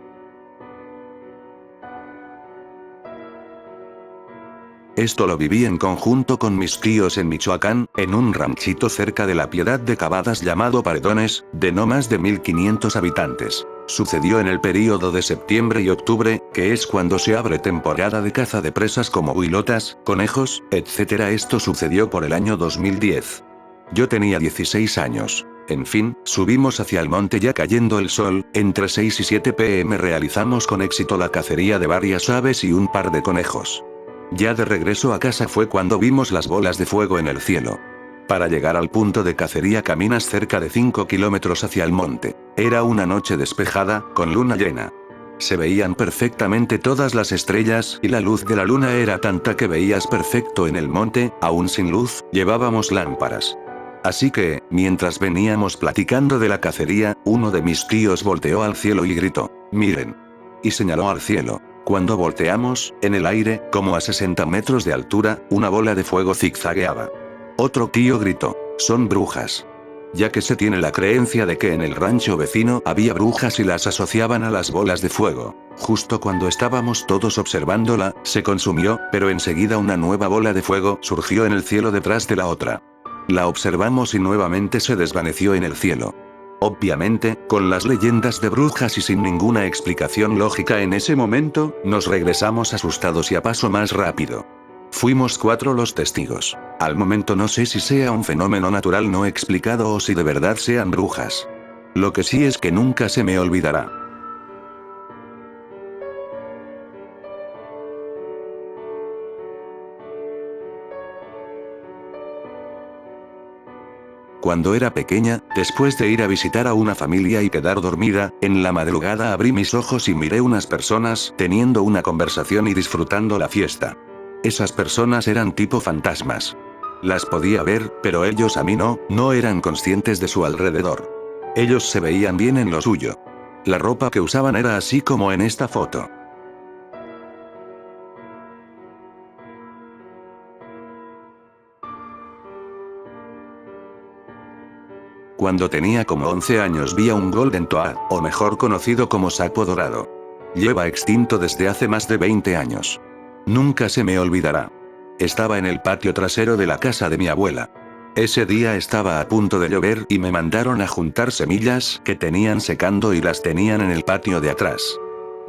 Esto lo viví en conjunto con mis tíos en Michoacán, en un ranchito cerca de La Piedad de Cavadas llamado Paredones, de no más de 1500 habitantes. Sucedió en el período de septiembre y octubre, que es cuando se abre temporada de caza de presas como huilotas, conejos, etc. Esto sucedió por el año 2010. Yo tenía 16 años. En fin, subimos hacia el monte ya cayendo el sol, entre 6 y 7 p.m. realizamos con éxito la cacería de varias aves y un par de conejos. Ya de regreso a casa fue cuando vimos las bolas de fuego en el cielo. Para llegar al punto de cacería caminas cerca de 5 kilómetros hacia el monte. Era una noche despejada, con luna llena. Se veían perfectamente todas las estrellas y la luz de la luna era tanta que veías perfecto en el monte, aún sin luz, llevábamos lámparas. Así que, mientras veníamos platicando de la cacería, uno de mis tíos volteó al cielo y gritó, «Miren». Y señaló al cielo. Cuando volteamos, en el aire, como a 60 metros de altura, una bola de fuego zigzagueaba. Otro tío gritó, «Son brujas». Ya que se tiene la creencia de que en el rancho vecino había brujas y las asociaban a las bolas de fuego. Justo cuando estábamos todos observándola, se consumió, pero enseguida una nueva bola de fuego surgió en el cielo detrás de la otra. La observamos y nuevamente se desvaneció en el cielo. Obviamente, con las leyendas de brujas y sin ninguna explicación lógica en ese momento, nos regresamos asustados y a paso más rápido. Fuimos 4 los testigos. Al momento no sé si sea un fenómeno natural no explicado o si de verdad sean brujas. Lo que sí es que nunca se me olvidará. Cuando era pequeña, después de ir a visitar a una familia y quedar dormida, en la madrugada abrí mis ojos y miré unas personas teniendo una conversación y disfrutando la fiesta. Esas personas eran tipo fantasmas. Las podía ver, pero ellos a mí no eran conscientes de su alrededor. Ellos se veían bien en lo suyo. La ropa que usaban era así como en esta foto. Cuando tenía como 11 años vi a un Golden Toad, o mejor conocido como sapo dorado. Lleva extinto desde hace más de 20 años. Nunca se me olvidará. Estaba en el patio trasero de la casa de mi abuela. Ese día estaba a punto de llover y me mandaron a juntar semillas que tenían secando y las tenían en el patio de atrás.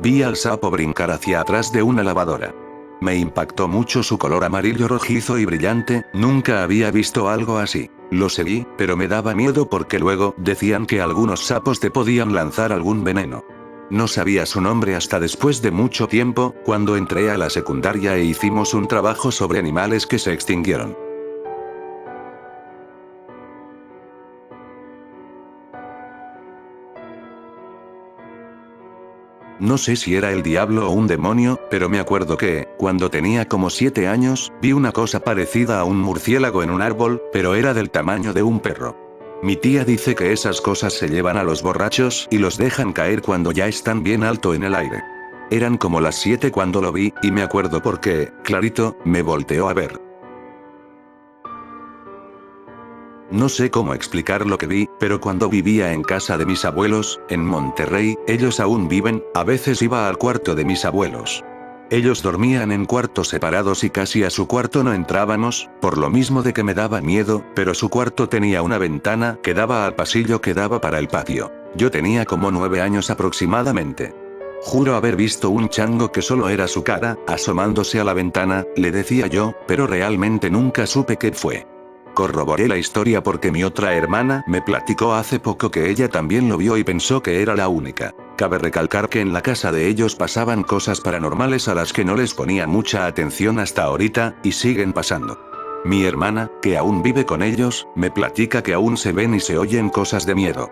Vi al sapo brincar hacia atrás de una lavadora. Me impactó mucho su color amarillo rojizo y brillante, nunca había visto algo así. Lo seguí, pero me daba miedo porque luego decían que algunos sapos te podían lanzar algún veneno. No sabía su nombre hasta después de mucho tiempo, cuando entré a la secundaria e hicimos un trabajo sobre animales que se extinguieron. No sé si era el diablo o un demonio, pero me acuerdo que, cuando tenía como 7 años, vi una cosa parecida a un murciélago en un árbol, pero era del tamaño de un perro. Mi tía dice que esas cosas se llevan a los borrachos y los dejan caer cuando ya están bien alto en el aire. Eran como las 7 cuando lo vi, y me acuerdo porque, clarito, me volteó a ver. No sé cómo explicar lo que vi, pero cuando vivía en casa de mis abuelos, en Monterrey, ellos aún viven, a veces iba al cuarto de mis abuelos. Ellos dormían en cuartos separados y casi a su cuarto no entrábamos, por lo mismo de que me daba miedo, pero su cuarto tenía una ventana que daba al pasillo que daba para el patio. Yo tenía como 9 años aproximadamente. Juro haber visto un chango que solo era su cara, asomándose a la ventana, le decía yo, pero realmente nunca supe qué fue. Corroboré la historia porque mi otra hermana me platicó hace poco que ella también lo vio y pensó que era la única. Cabe recalcar que en la casa de ellos pasaban cosas paranormales a las que no les ponía mucha atención hasta ahorita, y siguen pasando. Mi hermana, que aún vive con ellos, me platica que aún se ven y se oyen cosas de miedo.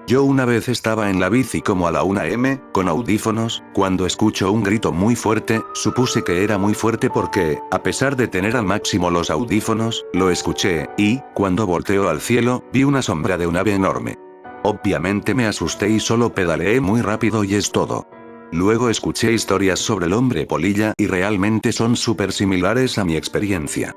Yo una vez estaba en la bici como a la 1 am, con audífonos, cuando escucho un grito muy fuerte, supuse que era muy fuerte porque, a pesar de tener al máximo los audífonos, lo escuché, y, cuando volteo al cielo, vi una sombra de un ave enorme. Obviamente me asusté y solo pedaleé muy rápido y es todo. Luego escuché historias sobre el hombre polilla y realmente son súper similares a mi experiencia.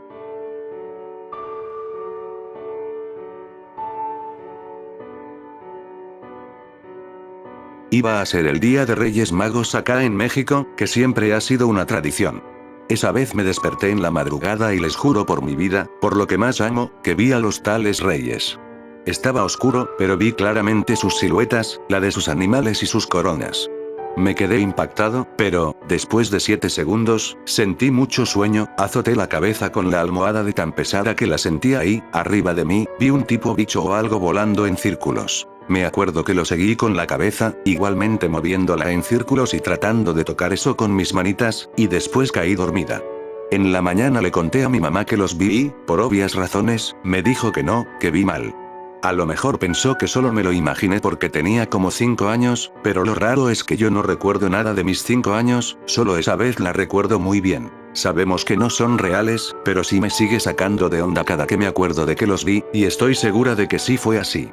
Iba a ser el día de Reyes Magos acá en México, que siempre ha sido una tradición. Esa vez me desperté en la madrugada y les juro por mi vida, por lo que más amo, que vi a los tales reyes. Estaba oscuro, pero vi claramente sus siluetas, la de sus animales y sus coronas. Me quedé impactado, pero, después de 7 segundos, sentí mucho sueño, azoté la cabeza con la almohada de tan pesada que la sentía ahí, arriba de mí, vi un tipo bicho o algo volando en círculos. Me acuerdo que lo seguí con la cabeza, igualmente moviéndola en círculos y tratando de tocar eso con mis manitas, y después caí dormida. En la mañana le conté a mi mamá que los vi y, por obvias razones, me dijo que no, que vi mal. A lo mejor pensó que solo me lo imaginé porque tenía como 5 años, pero lo raro es que yo no recuerdo nada de mis 5 años, solo esa vez la recuerdo muy bien. Sabemos que no son reales, pero sí me sigue sacando de onda cada que me acuerdo de que los vi, y estoy segura de que sí fue así.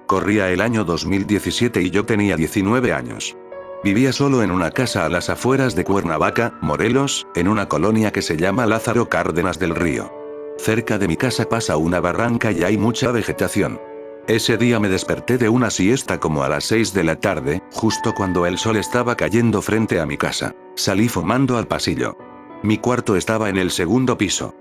Corría el año 2017 y yo tenía 19 años. Vivía solo en una casa a las afueras de Cuernavaca, Morelos, en una colonia que se llama Lázaro Cárdenas del Río. Cerca de mi casa pasa una barranca y hay mucha vegetación. Ese día me desperté de una siesta como a las 6 de la tarde, justo cuando el sol estaba cayendo frente a mi casa. Salí fumando al pasillo. Mi cuarto estaba en el segundo piso.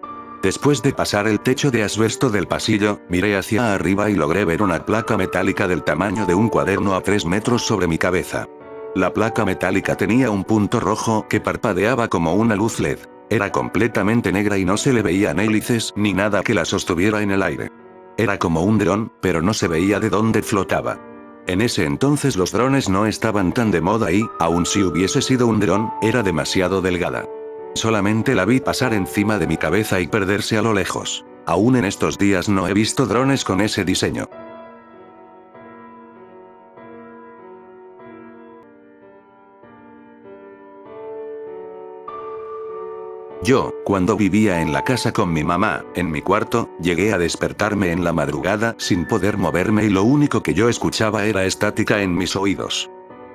Después de pasar el techo de asbesto del pasillo, miré hacia arriba y logré ver una placa metálica del tamaño de un cuaderno a 3 metros sobre mi cabeza. La placa metálica tenía un punto rojo que parpadeaba como una luz LED. Era completamente negra y no se le veían hélices ni nada que la sostuviera en el aire. Era como un dron, pero no se veía de dónde flotaba. En ese entonces los drones no estaban tan de moda y, aun si hubiese sido un dron, era demasiado delgada. Solamente la vi pasar encima de mi cabeza y perderse a lo lejos. Aún en estos días no he visto drones con ese diseño. Yo, cuando vivía en la casa con mi mamá, en mi cuarto, llegué a despertarme en la madrugada sin poder moverme y lo único que yo escuchaba era estática en mis oídos.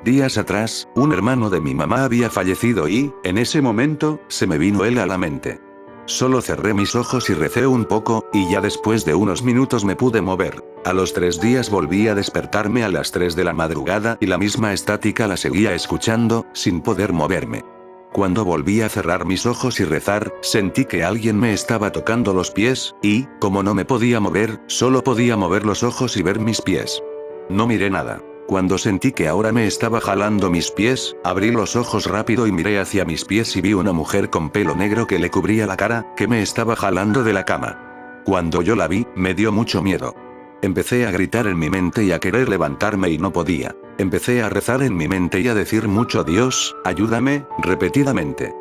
Días atrás, un hermano de mi mamá había fallecido y, en ese momento, se me vino él a la mente. Solo cerré mis ojos y recé un poco, y ya después de unos minutos me pude mover. A los 3 días volví a despertarme a las 3 de la madrugada y la misma estática la seguía escuchando, sin poder moverme. Cuando volví a cerrar mis ojos y rezar, sentí que alguien me estaba tocando los pies, y, como no me podía mover, solo podía mover los ojos y ver mis pies. No miré nada. Cuando sentí que ahora me estaba jalando mis pies, abrí los ojos rápido y miré hacia mis pies y vi una mujer con pelo negro que le cubría la cara, que me estaba jalando de la cama. Cuando yo la vi, me dio mucho miedo. Empecé a gritar en mi mente y a querer levantarme y no podía. Empecé a rezar en mi mente y a decir mucho Dios, ayúdame, repetidamente.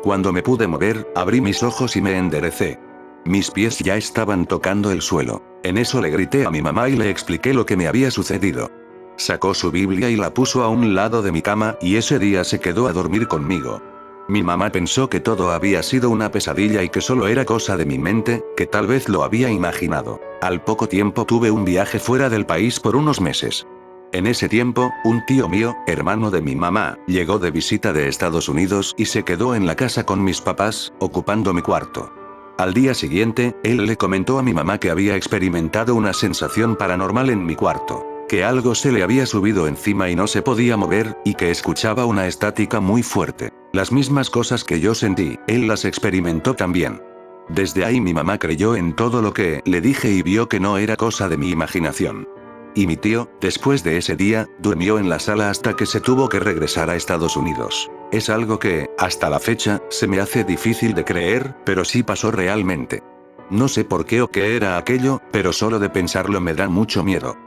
Cuando me pude mover, abrí mis ojos y me enderecé. Mis pies ya estaban tocando el suelo. En eso le grité a mi mamá y le expliqué lo que me había sucedido. Sacó su Biblia y la puso a un lado de mi cama y ese día se quedó a dormir conmigo. Mi mamá pensó que todo había sido una pesadilla y que solo era cosa de mi mente, que tal vez lo había imaginado. Al poco tiempo tuve un viaje fuera del país por unos meses. En ese tiempo, un tío mío, hermano de mi mamá, llegó de visita de Estados Unidos y se quedó en la casa con mis papás, ocupando mi cuarto. Al día siguiente, él le comentó a mi mamá que había experimentado una sensación paranormal en mi cuarto. Que algo se le había subido encima y no se podía mover, y que escuchaba una estática muy fuerte. Las mismas cosas que yo sentí, él las experimentó también. Desde ahí mi mamá creyó en todo lo que le dije y vio que no era cosa de mi imaginación. Y mi tío, después de ese día, durmió en la sala hasta que se tuvo que regresar a Estados Unidos. Es algo que, hasta la fecha, se me hace difícil de creer, pero sí pasó realmente. No sé por qué o qué era aquello, pero solo de pensarlo me da mucho miedo.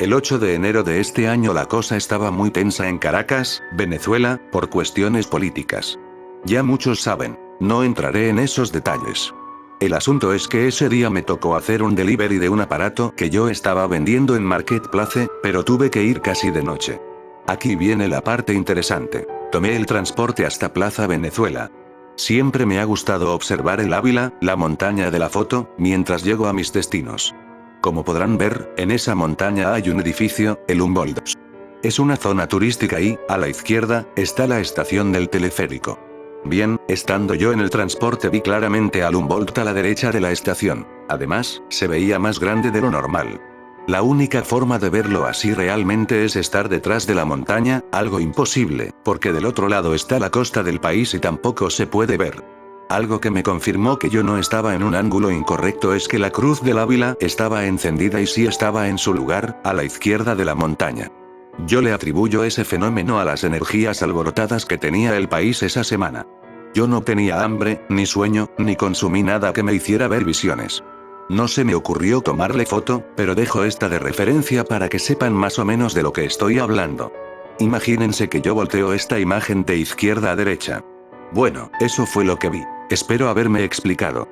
El 8 de enero de este año la cosa estaba muy tensa en Caracas, Venezuela, por cuestiones políticas. Ya muchos saben, no entraré en esos detalles. El asunto es que ese día me tocó hacer un delivery de un aparato que yo estaba vendiendo en Marketplace, pero tuve que ir casi de noche. Aquí viene la parte interesante. Tomé el transporte hasta Plaza Venezuela. Siempre me ha gustado observar el Ávila, la montaña de la foto, mientras llego a mis destinos. Como podrán ver, en esa montaña hay un edificio, el Humboldt. Es una zona turística y, a la izquierda, está la estación del teleférico. Bien, estando yo en el transporte vi claramente al Humboldt a la derecha de la estación. Además, se veía más grande de lo normal. La única forma de verlo así realmente es estar detrás de la montaña, algo imposible, porque del otro lado está la costa del país y tampoco se puede ver. Algo que me confirmó que yo no estaba en un ángulo incorrecto es que la cruz del Ávila estaba encendida y sí estaba en su lugar, a la izquierda de la montaña. Yo le atribuyo ese fenómeno a las energías alborotadas que tenía el país esa semana. Yo no tenía hambre, ni sueño, ni consumí nada que me hiciera ver visiones. No se me ocurrió tomarle foto, pero dejo esta de referencia para que sepan más o menos de lo que estoy hablando. Imagínense que yo volteo esta imagen de izquierda a derecha. Bueno, eso fue lo que vi. Espero haberme explicado.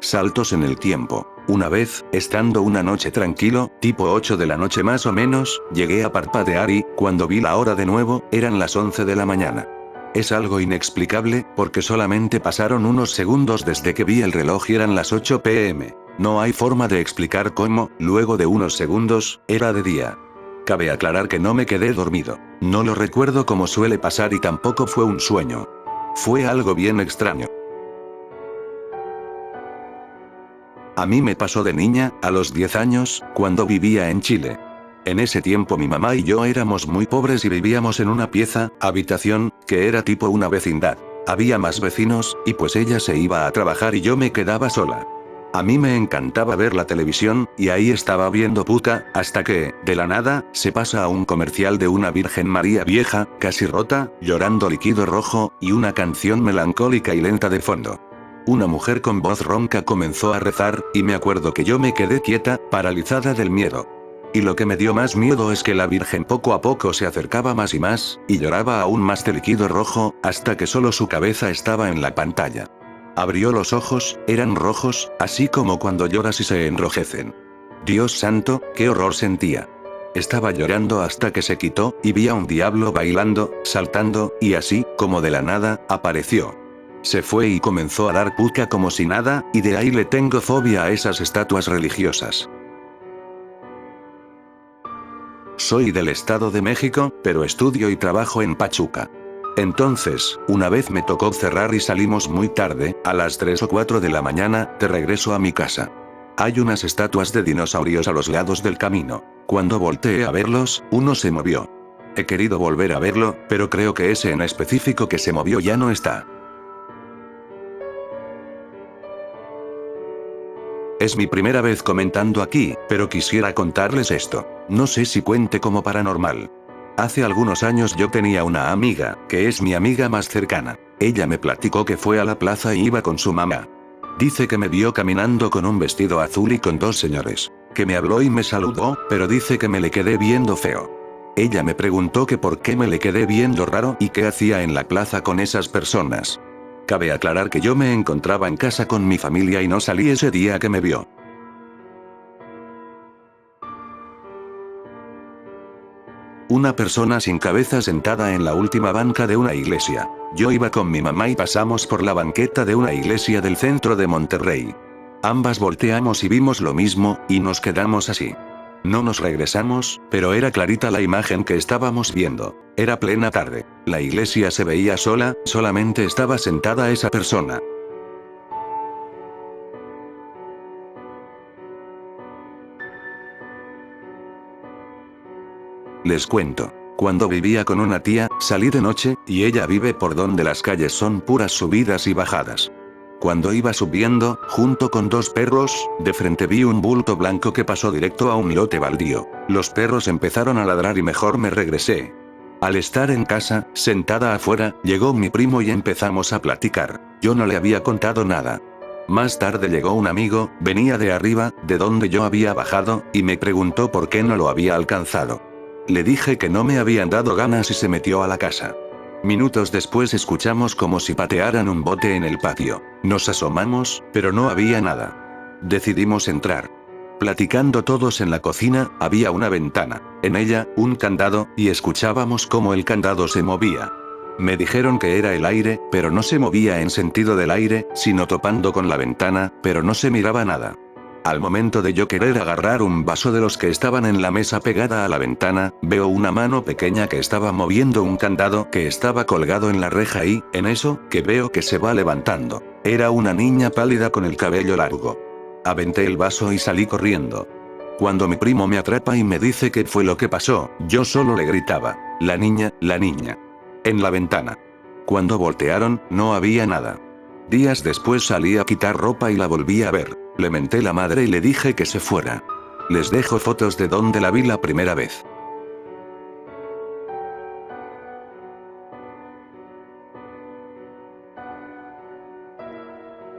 Saltos en el tiempo. Una vez, estando una noche tranquilo, tipo 8 de la noche más o menos, llegué a parpadear y, cuando vi la hora de nuevo, eran las 11 de la mañana. Es algo inexplicable, porque solamente pasaron unos segundos desde que vi el reloj y eran las 8 p.m. No hay forma de explicar cómo, luego de unos segundos, era de día. Cabe aclarar que no me quedé dormido. No lo recuerdo como suele pasar y tampoco fue un sueño. Fue algo bien extraño. A mí me pasó de niña, a los 10 años, cuando vivía en Chile. En ese tiempo mi mamá y yo éramos muy pobres y vivíamos en una pieza, habitación, que era tipo una vecindad. Había más vecinos, y pues ella se iba a trabajar y yo me quedaba sola. A mí me encantaba ver la televisión, y ahí estaba viendo Pucca, hasta que, de la nada, se pasa a un comercial de una Virgen María vieja, casi rota, llorando líquido rojo, y una canción melancólica y lenta de fondo. Una mujer con voz ronca comenzó a rezar, y me acuerdo que yo me quedé quieta, paralizada del miedo. Y lo que me dio más miedo es que la Virgen poco a poco se acercaba más y lloraba aún más de líquido rojo, hasta que solo su cabeza estaba en la pantalla. Abrió los ojos, eran rojos, así como cuando lloras y se enrojecen. Dios santo, qué horror sentía. Estaba llorando hasta que se quitó, y vi a un diablo bailando, saltando, y así, como de la nada, apareció. Se fue y comenzó a dar Pucca como si nada, y de ahí le tengo fobia a esas estatuas religiosas. Soy del Estado de México, pero estudio y trabajo en Pachuca. Entonces, una vez me tocó cerrar y salimos muy tarde, a las 3 o 4 de la mañana, de regreso a mi casa. Hay unas estatuas de dinosaurios a los lados del camino. Cuando volteé a verlos, uno se movió. He querido volver a verlo, pero creo que ese en específico que se movió ya no está. Es mi primera vez comentando aquí, pero quisiera contarles esto. No sé si cuente como paranormal. Hace algunos años yo tenía una amiga, que es mi amiga más cercana. Ella me platicó que fue a la plaza y iba con su mamá. Dice que me vio caminando con un vestido azul y con dos señores. Que me habló y me saludó, pero dice que me le quedé viendo feo. Ella me preguntó que por qué me le quedé viendo raro y qué hacía en la plaza con esas personas. Cabe aclarar que yo me encontraba en casa con mi familia y no salí ese día que me vio. Una persona sin cabeza sentada en la última banca de una iglesia. Yo iba con mi mamá y pasamos por la banqueta de una iglesia del centro de Monterrey. Ambas volteamos y vimos lo mismo, y nos quedamos así. No nos regresamos, pero era clarita la imagen que estábamos viendo. Era plena tarde. La iglesia se veía sola, solamente estaba sentada esa persona. Les cuento. Cuando vivía con una tía, salí de noche, y ella vive por donde las calles son puras subidas y bajadas. Cuando iba subiendo, junto con dos perros, de frente vi un bulto blanco que pasó directo a un lote baldío. Los perros empezaron a ladrar y mejor me regresé. Al estar en casa, sentada afuera, llegó mi primo y empezamos a platicar. Yo no le había contado nada. Más tarde llegó un amigo, venía de arriba, de donde yo había bajado, y me preguntó por qué no lo había alcanzado. Le dije que no me habían dado ganas y se metió a la casa. Minutos después escuchamos como si patearan un bote en el patio. Nos asomamos, pero no había nada. Decidimos entrar. Platicando todos en la cocina, había una ventana, en ella, un candado, y escuchábamos cómo el candado se movía. Me dijeron que era el aire, pero no se movía en sentido del aire, sino topando con la ventana, pero no se miraba nada. Al momento de yo querer agarrar un vaso de los que estaban en la mesa pegada a la ventana, veo una mano pequeña que estaba moviendo un candado que estaba colgado en la reja y, en eso, que veo que se va levantando. Era una niña pálida con el cabello largo. Aventé el vaso y salí corriendo. Cuando mi primo me atrapa y me dice qué fue lo que pasó, yo solo le gritaba, la niña, en la ventana. Cuando voltearon, no había nada. Días después salí a quitar ropa y la volví a ver. Le menté la madre y le dije que se fuera. Les dejo fotos de donde la vi la primera vez.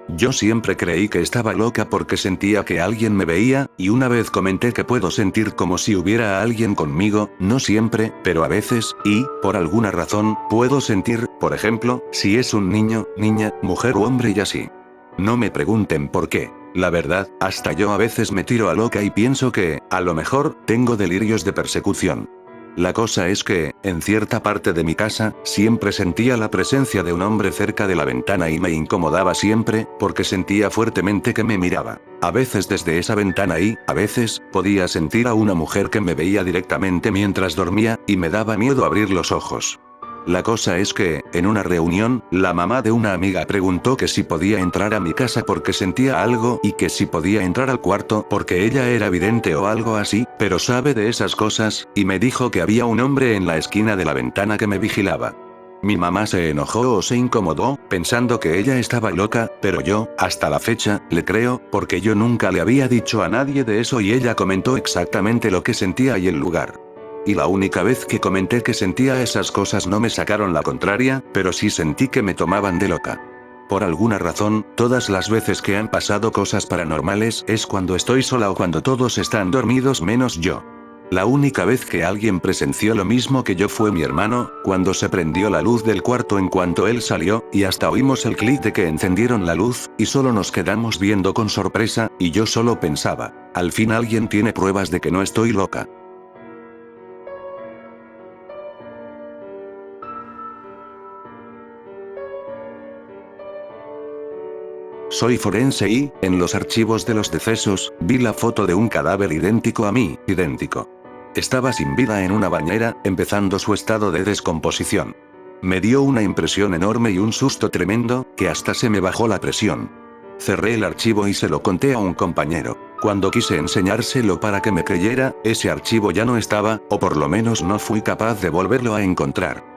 Yo siempre creí que estaba loca porque sentía que alguien me veía, y una vez comenté que puedo sentir como si hubiera alguien conmigo, no siempre, pero a veces, y, por alguna razón, puedo sentir, por ejemplo, si es un niño, niña, mujer u hombre y así. No me pregunten por qué. La verdad, hasta yo a veces me tiro a loca y pienso que, a lo mejor, tengo delirios de persecución. La cosa es que, en cierta parte de mi casa, siempre sentía la presencia de un hombre cerca de la ventana y me incomodaba siempre, porque sentía fuertemente que me miraba. A veces desde esa ventana y, a veces, podía sentir a una mujer que me veía directamente mientras dormía, y me daba miedo abrir los ojos. La cosa es que, en una reunión, la mamá de una amiga preguntó que si podía entrar a mi casa porque sentía algo y que si podía entrar al cuarto porque ella era vidente o algo así, pero sabe de esas cosas, y me dijo que había un hombre en la esquina de la ventana que me vigilaba. Mi mamá se enojó o se incomodó, pensando que ella estaba loca, pero yo, hasta la fecha, le creo, porque yo nunca le había dicho a nadie de eso y ella comentó exactamente lo que sentía y el lugar. Y la única vez que comenté que sentía esas cosas no me sacaron la contraria, pero sí sentí que me tomaban de loca. Por alguna razón, todas las veces que han pasado cosas paranormales es cuando estoy sola o cuando todos están dormidos menos yo. La única vez que alguien presenció lo mismo que yo fue mi hermano, cuando se prendió la luz del cuarto en cuanto él salió, y hasta oímos el clic de que encendieron la luz, y solo nos quedamos viendo con sorpresa, y yo solo pensaba, al fin alguien tiene pruebas de que no estoy loca. Soy forense y, en los archivos de los decesos, vi la foto de un cadáver idéntico a mí, idéntico. Estaba sin vida en una bañera, empezando su estado de descomposición. Me dio una impresión enorme y un susto tremendo, que hasta se me bajó la presión. Cerré el archivo y se lo conté a un compañero. Cuando quise enseñárselo para que me creyera, ese archivo ya no estaba, o por lo menos no fui capaz de volverlo a encontrar.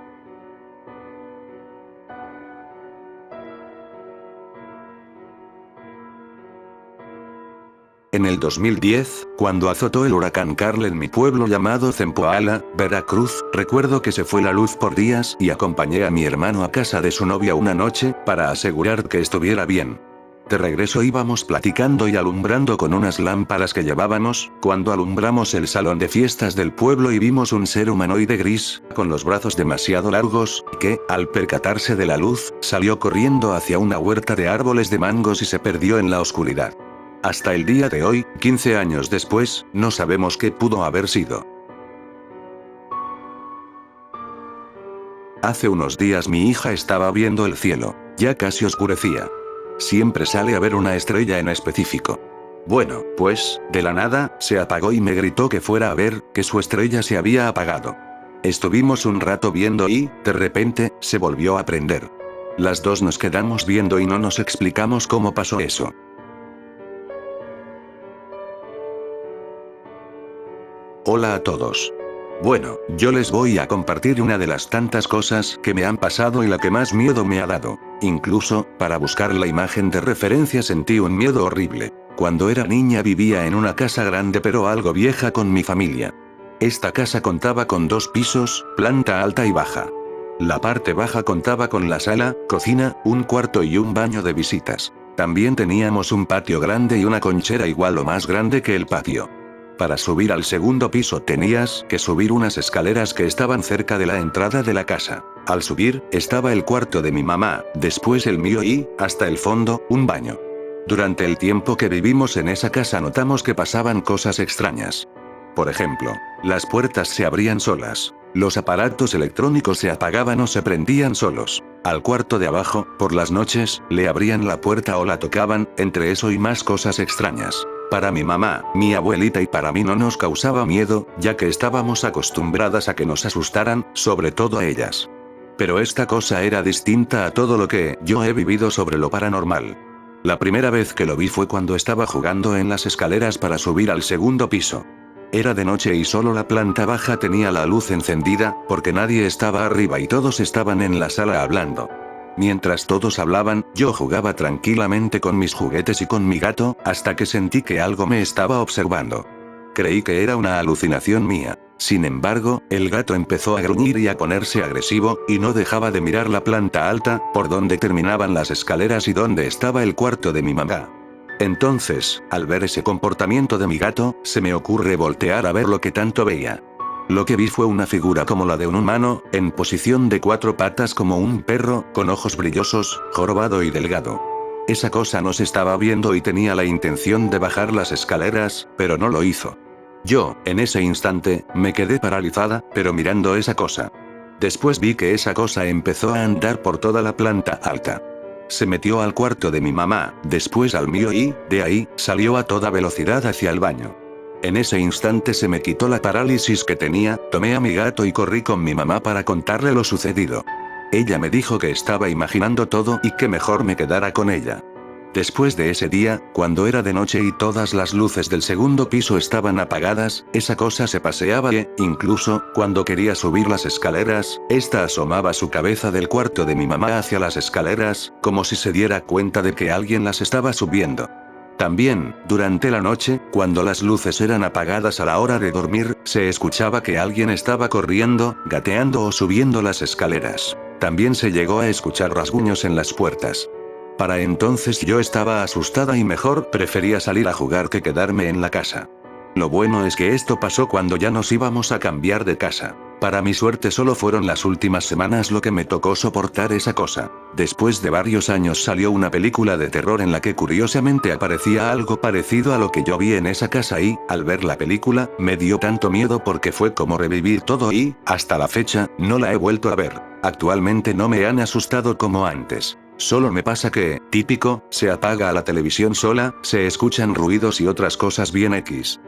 En el 2010, cuando azotó el huracán Karl en mi pueblo llamado Zempoala, Veracruz, recuerdo que se fue la luz por días y acompañé a mi hermano a casa de su novia una noche, para asegurar que estuviera bien. De regreso íbamos platicando y alumbrando con unas lámparas que llevábamos, cuando alumbramos el salón de fiestas del pueblo y vimos un ser humanoide gris, con los brazos demasiado largos, que, al percatarse de la luz, salió corriendo hacia una huerta de árboles de mangos y se perdió en la oscuridad. Hasta el día de hoy, 15 años después, no sabemos qué pudo haber sido. Hace unos días mi hija estaba viendo el cielo. Ya casi oscurecía. Siempre sale a ver una estrella en específico. Bueno, pues, de la nada, se apagó y me gritó que fuera a ver, que su estrella se había apagado. Estuvimos un rato viendo y, de repente, se volvió a prender. Las dos nos quedamos viendo y no nos explicamos cómo pasó eso. Hola a todos. Bueno, yo les voy a compartir una de las tantas cosas que me han pasado y la que más miedo me ha dado. Incluso, para buscar la imagen de referencia sentí un miedo horrible. Cuando era niña vivía en una casa grande pero algo vieja con mi familia. Esta casa contaba con 2 pisos, planta alta y baja. La parte baja contaba con la sala, cocina, un cuarto y un baño de visitas. También teníamos un patio grande y una conchera igual o más grande que el patio. Para subir al segundo piso tenías que subir unas escaleras que estaban cerca de la entrada de la casa. Al subir, estaba el cuarto de mi mamá, después el mío y, hasta el fondo, un baño. Durante el tiempo que vivimos en esa casa notamos que pasaban cosas extrañas. Por ejemplo, las puertas se abrían solas. Los aparatos electrónicos se apagaban o se prendían solos. Al cuarto de abajo, por las noches, le abrían la puerta o la tocaban, entre eso y más cosas extrañas. Para mi mamá, mi abuelita y para mí no nos causaba miedo, ya que estábamos acostumbradas a que nos asustaran, sobre todo a ellas. Pero esta cosa era distinta a todo lo que yo he vivido sobre lo paranormal. La primera vez que lo vi fue cuando estaba jugando en las escaleras para subir al segundo piso. Era de noche y solo la planta baja tenía la luz encendida, porque nadie estaba arriba y todos estaban en la sala hablando. Mientras todos hablaban, yo jugaba tranquilamente con mis juguetes y con mi gato, hasta que sentí que algo me estaba observando. Creí que era una alucinación mía. Sin embargo, el gato empezó a gruñir y a ponerse agresivo, y no dejaba de mirar la planta alta, por donde terminaban las escaleras y donde estaba el cuarto de mi mamá. Entonces, al ver ese comportamiento de mi gato, se me ocurre voltear a ver lo que tanto veía. Lo que vi fue una figura como la de un humano, en posición de 4 patas como un perro, con ojos brillosos, jorobado y delgado. Esa cosa nos estaba viendo y tenía la intención de bajar las escaleras, pero no lo hizo. Yo, en ese instante, me quedé paralizada, pero mirando esa cosa. Después vi que esa cosa empezó a andar por toda la planta alta. Se metió al cuarto de mi mamá, después al mío y, de ahí, salió a toda velocidad hacia el baño. En ese instante se me quitó la parálisis que tenía, tomé a mi gato y corrí con mi mamá para contarle lo sucedido. Ella me dijo que estaba imaginando todo y que mejor me quedara con ella. Después de ese día, cuando era de noche y todas las luces del segundo piso estaban apagadas, esa cosa se paseaba e, incluso, cuando quería subir las escaleras, esta asomaba su cabeza del cuarto de mi mamá hacia las escaleras, como si se diera cuenta de que alguien las estaba subiendo. También, durante la noche, cuando las luces eran apagadas a la hora de dormir, se escuchaba que alguien estaba corriendo, gateando o subiendo las escaleras. También se llegó a escuchar rasguños en las puertas. Para entonces yo estaba asustada y mejor prefería salir a jugar que quedarme en la casa. Lo bueno es que esto pasó cuando ya nos íbamos a cambiar de casa. Para mi suerte solo fueron las últimas semanas lo que me tocó soportar esa cosa. Después de varios años salió una película de terror en la que curiosamente aparecía algo parecido a lo que yo vi en esa casa y, al ver la película, me dio tanto miedo porque fue como revivir todo y, hasta la fecha, no la he vuelto a ver. Actualmente no me han asustado como antes. Solo me pasa que, típico, se apaga la televisión sola, se escuchan ruidos y otras cosas bien X.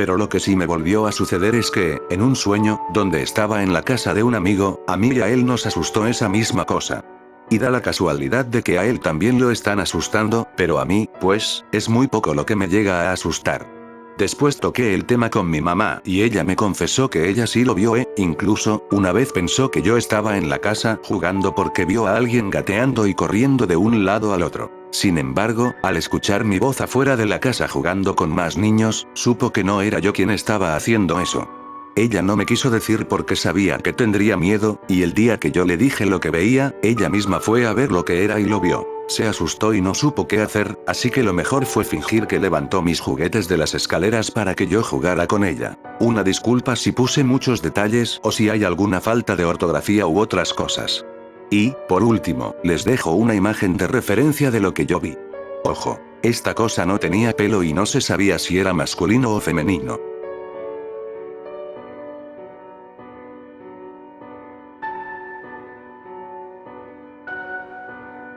Pero lo que sí me volvió a suceder es que, en un sueño, donde estaba en la casa de un amigo, a mí y a él nos asustó esa misma cosa. Y da la casualidad de que a él también lo están asustando, pero a mí, pues, es muy poco lo que me llega a asustar. Después toqué el tema con mi mamá y ella me confesó que ella sí lo vio, incluso, una vez pensó que yo estaba en la casa jugando porque vio a alguien gateando y corriendo de un lado al otro. Sin embargo, al escuchar mi voz afuera de la casa jugando con más niños, supo que no era yo quien estaba haciendo eso. Ella no me quiso decir porque sabía que tendría miedo, y el día que yo le dije lo que veía, ella misma fue a ver lo que era y lo vio. Se asustó y no supo qué hacer, así que lo mejor fue fingir que levantó mis juguetes de las escaleras para que yo jugara con ella. Una disculpa si puse muchos detalles o si hay alguna falta de ortografía u otras cosas. Y, por último, les dejo una imagen de referencia de lo que yo vi. Ojo, esta cosa no tenía pelo y no se sabía si era masculino o femenino.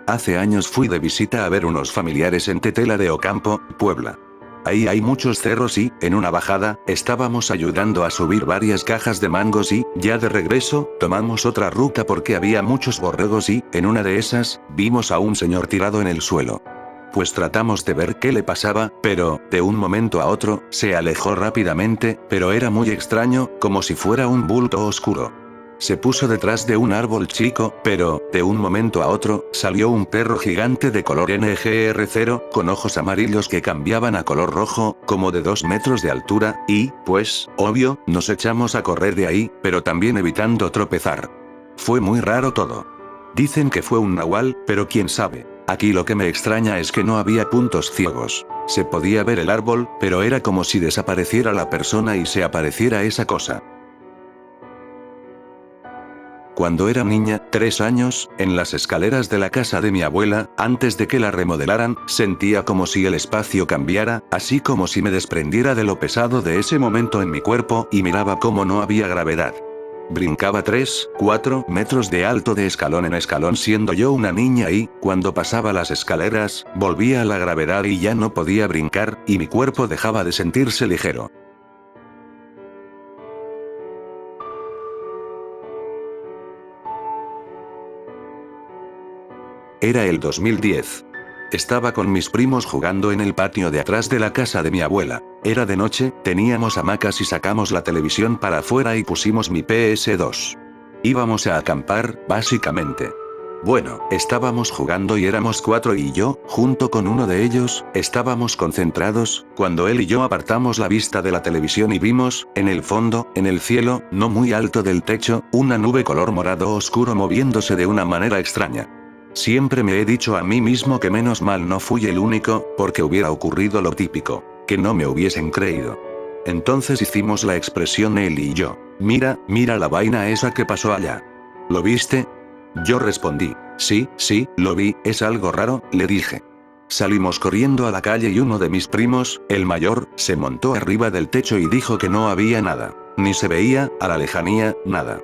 Hace años fui de visita a ver unos familiares en Tetela de Ocampo, Puebla. Ahí hay muchos cerros y, en una bajada, estábamos ayudando a subir varias cajas de mangos y, ya de regreso, tomamos otra ruta porque había muchos borregos y, en una de esas, vimos a un señor tirado en el suelo. Pues tratamos de ver qué le pasaba, pero, de un momento a otro, se alejó rápidamente, pero era muy extraño, como si fuera un bulto oscuro. Se puso detrás de un árbol chico, pero, de un momento a otro, salió un perro gigante de color NGR0, con ojos amarillos que cambiaban a color rojo, como de 2 metros de altura, y, pues, obvio, nos echamos a correr de ahí, pero también evitando tropezar. Fue muy raro todo. Dicen que fue un nahual, pero quién sabe. Aquí lo que me extraña es que no había puntos ciegos. Se podía ver el árbol, pero era como si desapareciera la persona y se apareciera esa cosa. Cuando era niña, 3 años, en las escaleras de la casa de mi abuela, antes de que la remodelaran, sentía como si el espacio cambiara, así como si me desprendiera de lo pesado de ese momento en mi cuerpo, y miraba cómo no había gravedad. Brincaba 3, 4 metros de alto de escalón en escalón siendo yo una niña y, cuando pasaba las escaleras, volvía a la gravedad y ya no podía brincar, y mi cuerpo dejaba de sentirse ligero. Era el 2010. Estaba con mis primos jugando en el patio de atrás de la casa de mi abuela. Era de noche, teníamos hamacas y sacamos la televisión para afuera y pusimos mi PS2. Íbamos a acampar, básicamente. Bueno, estábamos jugando y éramos 4 y yo, junto con uno de ellos, estábamos concentrados, cuando él y yo apartamos la vista de la televisión y vimos, en el fondo, en el cielo, no muy alto del techo, una nube color morado oscuro moviéndose de una manera extraña. Siempre me he dicho a mí mismo que menos mal no fui el único, porque hubiera ocurrido lo típico, que no me hubiesen creído. Entonces hicimos la expresión él y yo. Mira la vaina esa que pasó allá. ¿Lo viste? Yo respondí, sí, lo vi, es algo raro, le dije. Salimos corriendo a la calle y uno de mis primos, el mayor, se montó arriba del techo y dijo que no había nada. Ni se veía, a la lejanía, nada.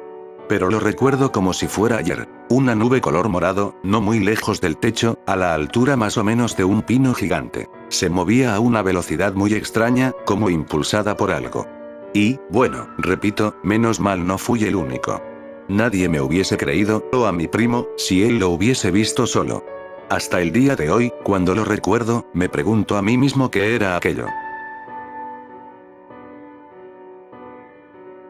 Pero lo recuerdo como si fuera ayer. Una nube color morado, no muy lejos del techo, a la altura más o menos de un pino gigante. Se movía a una velocidad muy extraña, como impulsada por algo. Y, bueno, repito, menos mal no fui el único. Nadie me hubiese creído, o a mi primo, si él lo hubiese visto solo. Hasta el día de hoy, cuando lo recuerdo, me pregunto a mí mismo qué era aquello.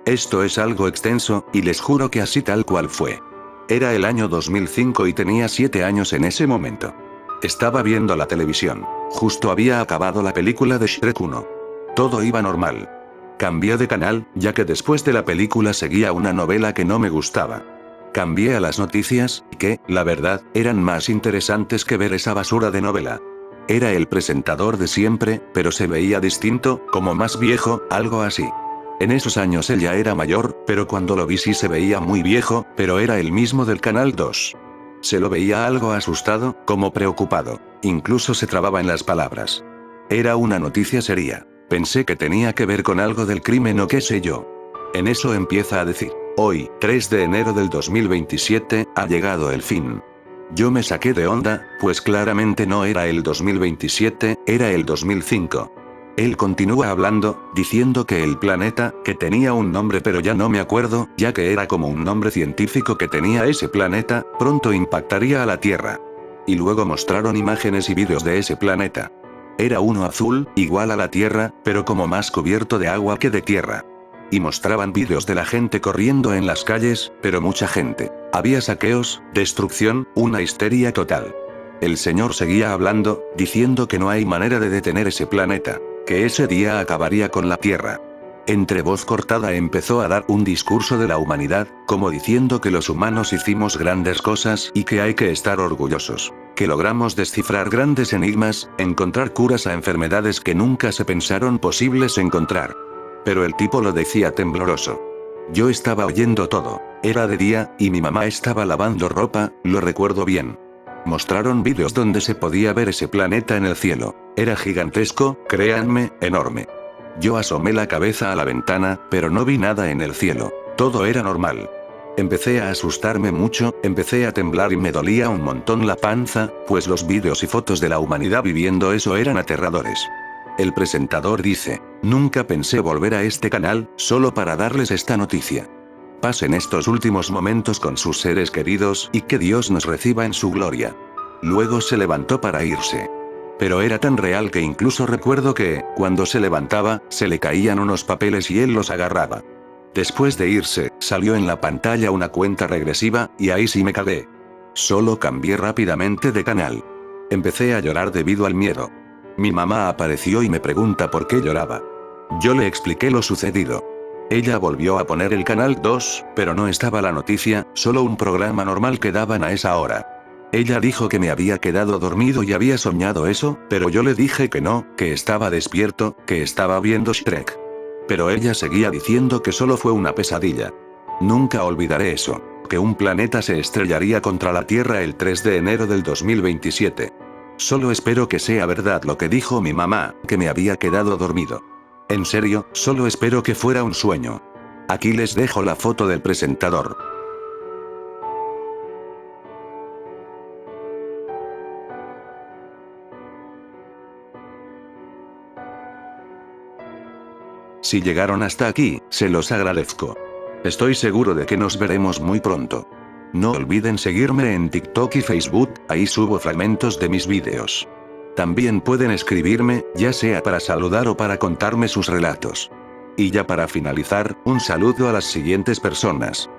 Esto es algo extenso, y les juro que así tal cual fue. Era el año 2005 y tenía 7 años en ese momento. Estaba viendo la televisión. Justo había acabado la película de Shrek 1. Todo iba normal. Cambié de canal, ya que después de la película seguía una novela que no me gustaba. Cambié a las noticias, que, la verdad, eran más interesantes que ver esa basura de novela. Era el presentador de siempre, pero se veía distinto, como más viejo, algo así. En esos años él ya era mayor, pero cuando lo vi sí se veía muy viejo, pero era el mismo del Canal 2. Se lo veía algo asustado, como preocupado. Incluso se trababa en las palabras. Era una noticia seria. Pensé que tenía que ver con algo del crimen o qué sé yo. En eso empieza a decir, hoy, 3 de enero del 2027, ha llegado el fin. Yo me saqué de onda, pues claramente no era el 2027, era el 2005. Él continúa hablando, diciendo que el planeta, que tenía un nombre pero ya no me acuerdo, ya que era como un nombre científico que tenía ese planeta, pronto impactaría a la Tierra. Y luego mostraron imágenes y vídeos de ese planeta. Era uno azul, igual a la Tierra, pero como más cubierto de agua que de tierra. Y mostraban vídeos de la gente corriendo en las calles, pero mucha gente. Había saqueos, destrucción, una histeria total. El señor seguía hablando, diciendo que no hay manera de detener ese planeta, que ese día acabaría con la Tierra. Entre voz cortada empezó a dar un discurso de la humanidad, como diciendo que los humanos hicimos grandes cosas y que hay que estar orgullosos, que logramos descifrar grandes enigmas, encontrar curas a enfermedades que nunca se pensaron posibles encontrar. Pero el tipo lo decía tembloroso. Yo estaba oyendo todo, era de día, y mi mamá estaba lavando ropa, lo recuerdo bien. Mostraron vídeos donde se podía ver ese planeta en el cielo. Era gigantesco, créanme, enorme. Yo asomé la cabeza a la ventana, pero no vi nada en el cielo. Todo era normal. Empecé a asustarme mucho, empecé a temblar y me dolía un montón la panza, pues los vídeos y fotos de la humanidad viviendo eso eran aterradores. El presentador dice: nunca pensé volver a este canal, solo para darles esta noticia. Pasen estos últimos momentos con sus seres queridos y que Dios nos reciba en su gloria. Luego se levantó para irse. Pero era tan real que incluso recuerdo que, cuando se levantaba, se le caían unos papeles y él los agarraba. Después de irse, salió en la pantalla una cuenta regresiva, y ahí sí me cagué. Solo cambié rápidamente de canal. Empecé a llorar debido al miedo. Mi mamá apareció y me pregunta por qué lloraba. Yo le expliqué lo sucedido. Ella volvió a poner el canal 2, pero no estaba la noticia, solo un programa normal que daban a esa hora. Ella dijo que me había quedado dormido y había soñado eso, pero yo le dije que no, que estaba despierto, que estaba viendo Shrek. Pero ella seguía diciendo que solo fue una pesadilla. Nunca olvidaré eso, que un planeta se estrellaría contra la Tierra el 3 de enero del 2027. Solo espero que sea verdad lo que dijo mi mamá, que me había quedado dormido. En serio, solo espero que fuera un sueño. Aquí les dejo la foto del presentador. Si llegaron hasta aquí, se los agradezco. Estoy seguro de que nos veremos muy pronto. No olviden seguirme en TikTok y Facebook, ahí subo fragmentos de mis vídeos. También pueden escribirme, ya sea para saludar o para contarme sus relatos. Y ya para finalizar, un saludo a las siguientes personas.